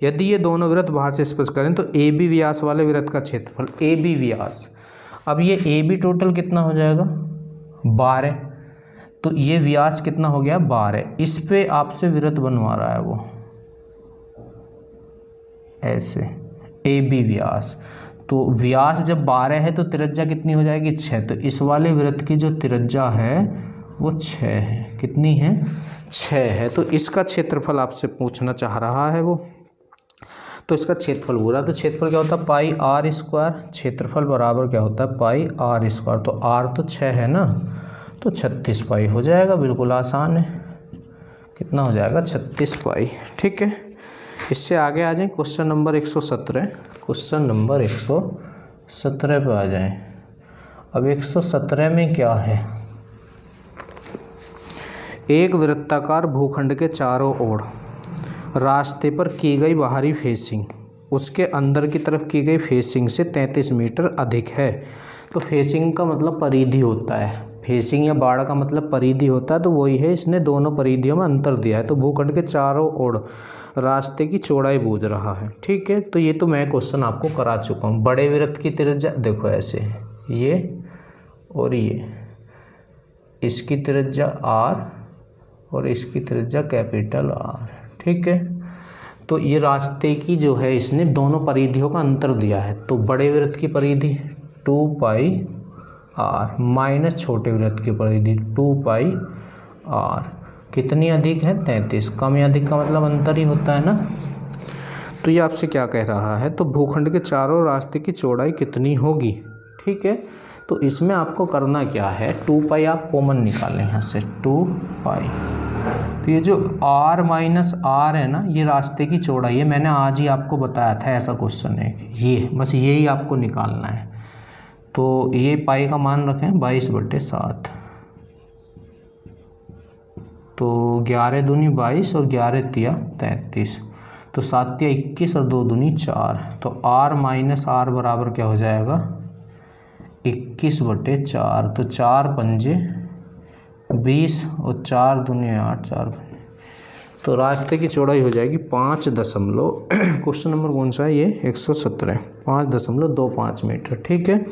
यदि ये दोनों वृत्त बाहर से स्पर्श करें तो ए बी व्यास वाले वृत्त का क्षेत्रफल ए बी व्यास, अब ये ए बी टोटल कितना हो जाएगा 12, तो ये व्यास कितना हो गया 12, इस पे आपसे वृत्त बनवा रहा है वो ऐसे ए बी व्यास, तो व्यास जब 12 है तो त्रिज्या कितनी हो जाएगी 6, तो इस वाले वृत्त की जो त्रिज्या है वो 6 है, कितनी है 6 है, तो इसका क्षेत्रफल आपसे पूछना चाह रहा है वो, तो इसका क्षेत्रफल पूरा, तो क्षेत्रफल क्या होता है पाई आर स्क्वायर, क्षेत्रफल बराबर क्या होता है पाई आर स्क्वायर, तो आर तो 6 है ना, तो 36 पाई हो जाएगा, बिल्कुल आसान है, कितना हो जाएगा 36 पाई। ठीक है, इससे आगे आ जाएं क्वेश्चन नंबर 117, क्वेश्चन नंबर 117 पे आ जाएं। अब 117 में क्या है, एक वृत्ताकार भूखंड के चारों ओर रास्ते पर की गई बाहरी फेसिंग उसके अंदर की तरफ की गई फेसिंग से 33 मीटर अधिक है, तो फेसिंग का मतलब परिधि होता है, फेसिंग या बाड़ का मतलब परिधि होता है, तो वही है, इसने दोनों परिधियों में अंतर दिया है, तो भूखंड के चारों ओर रास्ते की चौड़ाई बूझ रहा है। ठीक है, तो ये तो मैं क्वेश्चन आपको करा चुका हूँ। बड़े वृत्त की त्रिज्या देखो ऐसे है, ये और ये, इसकी त्रिज्या आर और इसकी त्रिज्या कैपिटल आर। ठीक है, तो ये रास्ते की जो है इसने दोनों परिधियों का अंतर दिया है, तो बड़े वृत्त की परिधि 2 पाई आर माइनस छोटे वृत्त की परिधि 2 पाई आर, कितनी अधिक है 33, कम या अधिक का मतलब अंतर ही होता है ना। तो ये आपसे क्या कह रहा है, तो भूखंड के चारों रास्ते की चौड़ाई कितनी होगी। ठीक है, तो इसमें आपको करना क्या है, 2 पाई आप कॉमन निकालें यहाँ से, 2 पाई, तो ये जो r माइनस आर है ना, ये रास्ते की चौड़ाई है, मैंने आज ही आपको बताया था ऐसा क्वेश्चन है, ये बस यही आपको निकालना है। तो ये पाई का मान रखें 22/7, तो 11 दूनी 22 और 11 तिया 33, तो 7 तिया 21 और 2 दूनी 4, तो r माइनस आर बराबर क्या हो जाएगा 21/4, तो 4 पंजे 20 और 4 दूनी 8, 4, तो रास्ते की चौड़ाई हो जाएगी 5 दशमलव क्वेश्चन नंबर कौन सा है ये 117, 5.25 मीटर। ठीक है,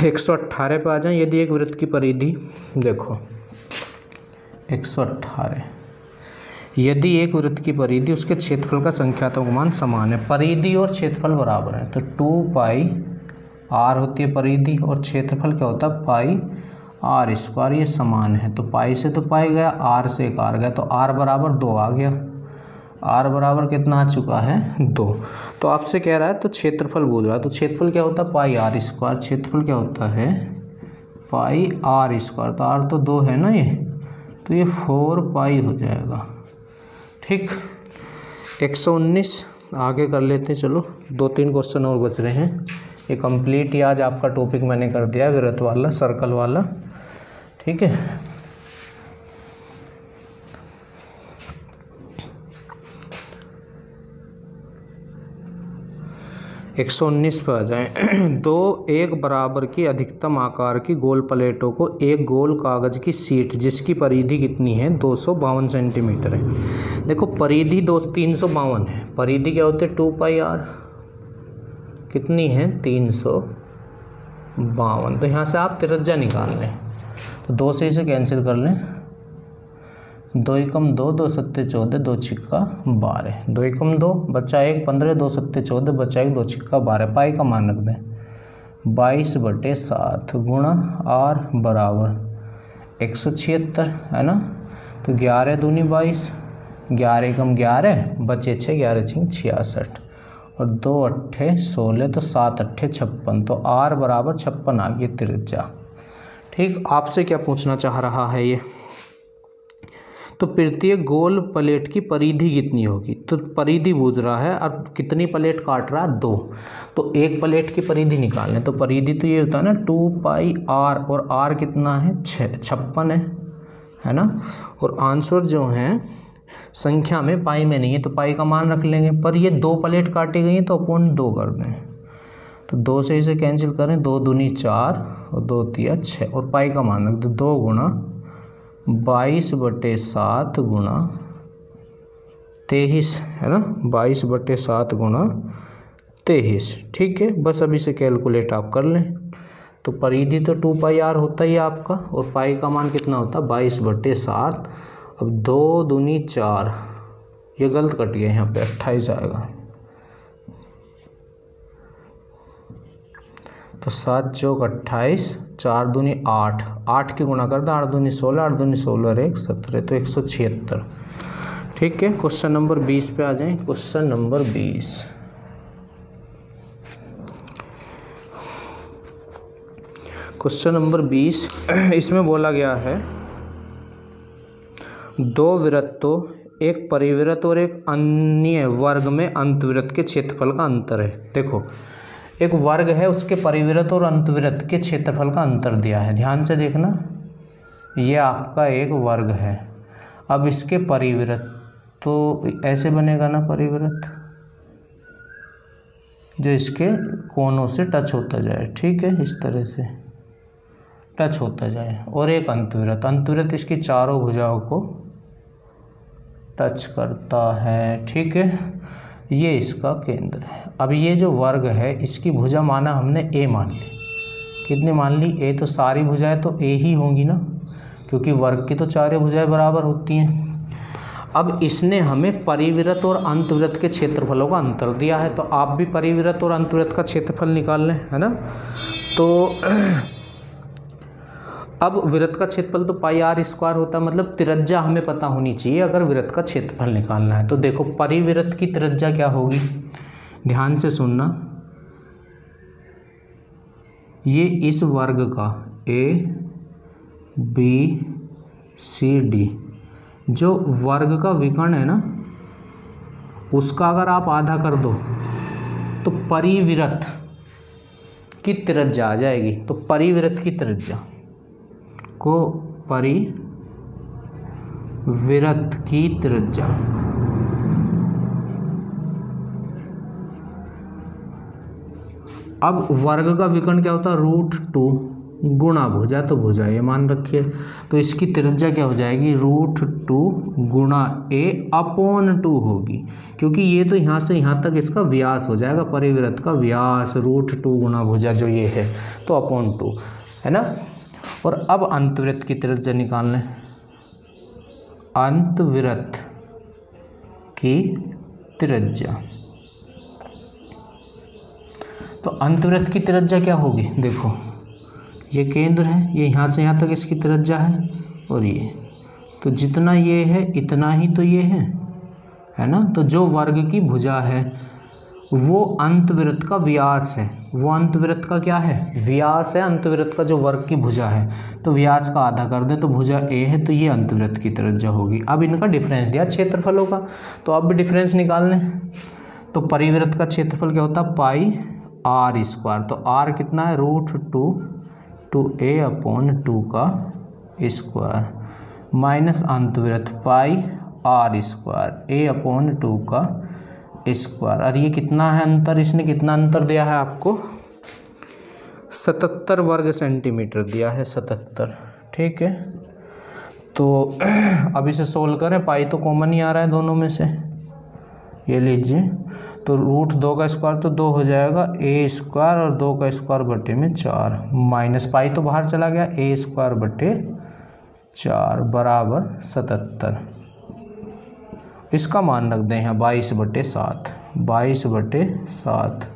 118 पे आ जाएं। यदि एक वृत्त की परिधि देखो 118, यदि एक वृत्त की परिधि उसके क्षेत्रफल का संख्यात्मक मान समान है, परिधि और क्षेत्रफल बराबर है, तो 2 पाई आर होती है परिधि और क्षेत्रफल क्या होता है पाई आर स्क्वायर, ये समान है, तो पाई से तो पाई गया, आर से एक आर गया, तो आर बराबर 2 आ गया, आर बराबर कितना आ चुका है 2, तो आपसे कह रहा है तो क्षेत्रफल बोल रहा है, तो क्षेत्रफल क्या होता है पाई आर स्क्वायर, क्षेत्रफल क्या होता है पाई आर स्क्वायर, तो आर तो 2 है ना ये, तो ये 4 पाई हो जाएगा। ठीक, 119 आगे कर लेते हैं, चलो 2-3 क्वेश्चन और बच रहे हैं, ये कंप्लीट ही आज आपका टॉपिक मैंने कर दिया है वृत्त वाला, सर्कल वाला। ठीक है, एक 119 पर आ जाएं। दो एक बराबर की अधिकतम आकार की गोल प्लेटों को एक गोल कागज की शीट जिसकी परिधि कितनी है 252 सेंटीमीटर है। देखो परिधि 352 है, परिधि क्या होती है 2 पाई आर, कितनी है 352, तो यहाँ से आप त्रिज्या निकाल लें, तो 2 से इसे कैंसिल कर लें, 2 एकम 2, 2 सत्ते 14, 2 छिक्का 12, 2 एकम 2 बच्चा 1 15, 2 सत्ते 14 बच्चा 1 2 छिक्का 12, पाई का मान रख दें 22/7 गुणा आर बराबर 176 है ना, तो 11 दूनी 22, 11 एकम 11 बचे 6, 11 छिंग 66 और 2 अट्ठे 16, तो 7 अट्ठे 56, तो आर बराबर 56 आ गई त्रिज्या। ठीक, आपसे क्या पूछना चाह रहा है ये, तो प्रत्येक गोल प्लेट की परिधि कितनी होगी, तो परिधि बूझ रहा है और कितनी प्लेट काट रहा है 2, तो एक प्लेट की परिधि निकालने, तो परिधि तो ये होता है ना 2 पाई आर, और आर कितना है 56 है ना, और आंसर जो है संख्या में पाई में नहीं है, तो पाई का मान रख लेंगे, पर ये 2 प्लेट काटी गई हैं तो अपॉन 2 कर दें, तो 2 से इसे कैंसिल करें, 2 दूनी 4 और 2 तिया 6 और पाई का मान रख दें 2 गुणा 22/7 गुणा 23 है ना, 22/7 गुणा 23। ठीक है, बस अभी से कैलकुलेट आप कर लें। तो परिधि तो 2πr होता ही है आपका, और पाई का मान कितना होता है 22/7। अब 2 दूनी 4, ये गलत कट गया, यहाँ पे 28 आएगा। तो 7 चौक 28, 4 दूनी 8, 8 की गुणा कर दो, 8 दूनी 16, 8 दूनी 16 और 1 17, तो 176। ठीक है, क्वेश्चन नंबर 20 पे आ जाएं। क्वेश्चन नंबर 20, क्वेश्चन नंबर 20, इसमें बोला गया है 2 वृत्तों, एक परिवृत्त और एक अन्य वर्ग में अंतवृत्त के क्षेत्रफल का अंतर है। देखो, एक वर्ग है, उसके परिवृत्त और अंतवृत्त के क्षेत्रफल का अंतर दिया है। ध्यान से देखना, ये आपका एक वर्ग है। अब इसके परिवृत्त तो ऐसे बनेगा ना, परिवृत्त जो इसके कोनों से टच होता जाए। ठीक है, इस तरह से टच होता जाए। और एक अंतवृत्त, अंतवृत्त इसकी चारों भुजाओं को टच करता है। ठीक है, ये इसका केंद्र है। अब ये जो वर्ग है, इसकी भुजा माना हमने ए मान ली। कितनी मान ली? ए। तो सारी भुजाएं तो ए ही होंगी ना, क्योंकि वर्ग की तो चारों भुजाएं बराबर होती हैं। अब इसने हमें परिवृत्त और अंतवृत्त के क्षेत्रफलों का अंतर दिया है, तो आप भी परिवृत्त और अंतवृत्त का क्षेत्रफल निकाल लें, है ना। तो अब वृत्त का क्षेत्रफल तो πr² होता है, मतलब त्रिज्या हमें पता होनी चाहिए अगर वृत्त का क्षेत्रफल निकालना है। तो देखो, परिवृत्त की त्रिज्या क्या होगी, ध्यान से सुनना। ये इस वर्ग का ABCD जो वर्ग का विकर्ण है ना, उसका अगर आप आधा कर दो तो परिवृत्त की त्रिज्या आ जाएगी। तो परिवृत्त की त्रिज्या को परिवृत्त की त्रिज्या अब वर्ग का विकर्ण क्या होता है, √2 गुणा भुजा, तो भुजा ये मान रखिए। तो इसकी त्रिज्या क्या हो जाएगी, √2 गुणा a/2 होगी, क्योंकि ये तो यहाँ से यहाँ तक इसका व्यास हो जाएगा, परिवृत्त का व्यास √2 गुणा भुजा जो ये है, तो /2 है ना। और अब अंतवृत्त की त्रिज्या निकाल लें। अंतवृत्त की त्रिज्या, तो अंतवृत्त की त्रिज्या क्या होगी, देखो ये केंद्र है, ये यहाँ से यहाँ तक इसकी त्रिज्या है, और ये तो जितना ये है इतना ही तो ये है ना। तो जो वर्ग की भुजा है वो अंतवृत्त का व्यास है, वो अंतवृत्त का क्या है, व्यास है। अंतवृत्त का जो वर्ग की भुजा है, तो व्यास का आधा कर दें तो भुजा ए है, तो ये अंतवृत्त की त्रिज्या होगी। अब इनका डिफरेंस दिया क्षेत्रफलों का, तो अब भी डिफरेंस निकाल लें। तो परिवृत्त का क्षेत्रफल क्या होता है, πr²। तो r कितना है, √2a/2 का स्क्वायर माइनस अंतवृत्त πr² a/2 का स्क्वायर। और ये कितना है अंतर, इसने कितना अंतर दिया है आपको, 77 वर्ग सेंटीमीटर दिया है, 77। ठीक है, तो अब इसे सोल्व करें। पाई तो कॉमन ही आ रहा है दोनों में से, ये लीजिए। तो √2 का स्क्वायर तो 2 हो जाएगा, a² और 2 का स्क्वायर बटे में 4, माइनस पाई तो बाहर चला गया, a² बटे 4 बराबर 77। इसका मान रख दें यहाँ 22/7, 22/7।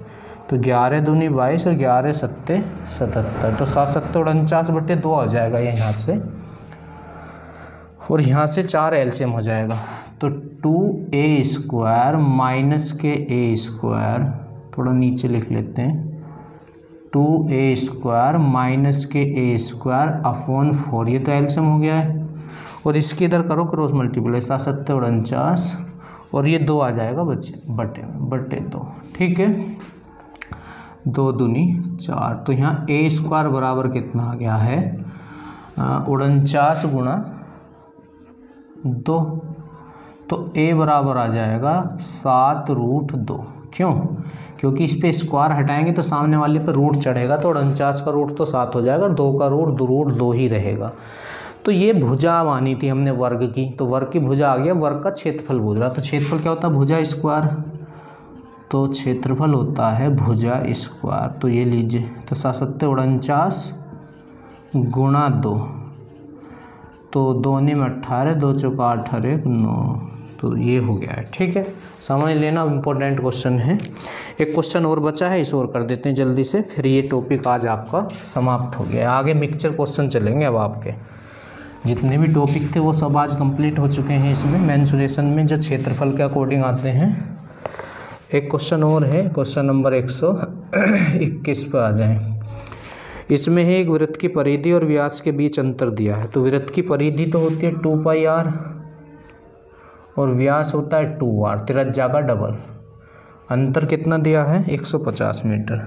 तो 11 दूनी 22 और 11 सत्ते 77, तो 7 7 49/2 हो जाएगा ये यहाँ से, और यहाँ से 4 एलसीएम हो जाएगा। तो 2a² माइनस के a², थोड़ा नीचे लिख लेते हैं, 2a² माइनस के a²/4, ये तो एलसीएम हो गया है। और इसके इधर करो क्रॉस मल्टीप्लाई, 7 7 49, और ये 2 आ जाएगा बटे 2। ठीक है, 2 दूनी 4। तो यहाँ a² बराबर कितना आ गया है, 49 गुणा 2। तो a बराबर आ जाएगा 7√2। क्यों? क्योंकि इस पे स्क्वायर हटाएंगे तो सामने वाले पे रूट चढ़ेगा, तो 49 का रूट तो 7 हो जाएगा, 2 का रूट 2 ही रहेगा। तो ये भुजा मानी थी हमने वर्ग की, तो वर्ग की भुजा आ गया, वर्ग का क्षेत्रफल पूछ रहा। तो क्षेत्रफल क्या होता है? भुजा स्क्वायर। तो क्षेत्रफल होता है भुजा स्क्वायर। तो ये लीजिए, तो 7 49 गुणा 2, तो 2 में 18, 2 चौका 18 9, तो ये हो गया है। ठीक है, समझ लेना, इम्पोर्टेंट क्वेश्चन है। एक क्वेश्चन और बचा है, इस और कर देते हैं जल्दी से, फिर ये टॉपिक आज आपका समाप्त हो गया। आगे मिक्सचर क्वेश्चन चलेंगे। अब आपके जितने भी टॉपिक थे वो सब आज कंप्लीट हो चुके हैं। इसमें मेंसुरेशन में जो क्षेत्रफल के अकॉर्डिंग आते हैं। एक क्वेश्चन और है, क्वेश्चन नंबर 121 पर आ जाएं। इसमें है एक वृत्त की परिधि और व्यास के बीच अंतर दिया है। तो वृत्त की परिधि तो होती है 2πr और व्यास होता है 2r, त्रिज्या का डबल। अंतर कितना दिया है? 150 मीटर।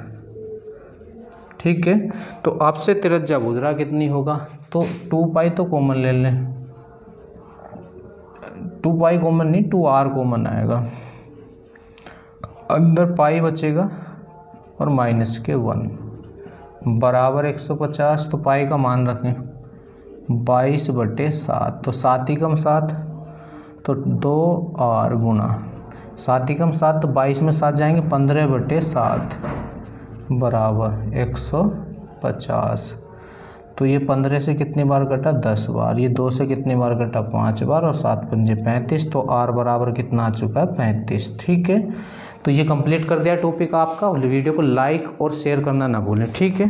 ठीक है, तो आपसे त्रिज्या पूछ रहा कितनी होगा, तो 2π तो कॉमन ले लें, 2π कॉमन नहीं, 2r कॉमन आएगा, अंदर पाई बचेगा और माइनस के 1 बराबर 150। तो पाई का मान रखें 22/7, तो 7 ही कम 7, तो 2r गुना 7 ही कम 7, तो 22 में 7 जाएंगे, 15/7 बराबर 150। तो ये 15 से कितनी बार कटा? 10 बार। ये 2 से कितनी बार कटा? 5 बार, और 7 पंजे 35, तो r बराबर कितना आ चुका है? 35। ठीक है, तो ये कंप्लीट कर दिया टॉपिक आपका। वीडियो को लाइक और शेयर करना ना भूलें। ठीक है।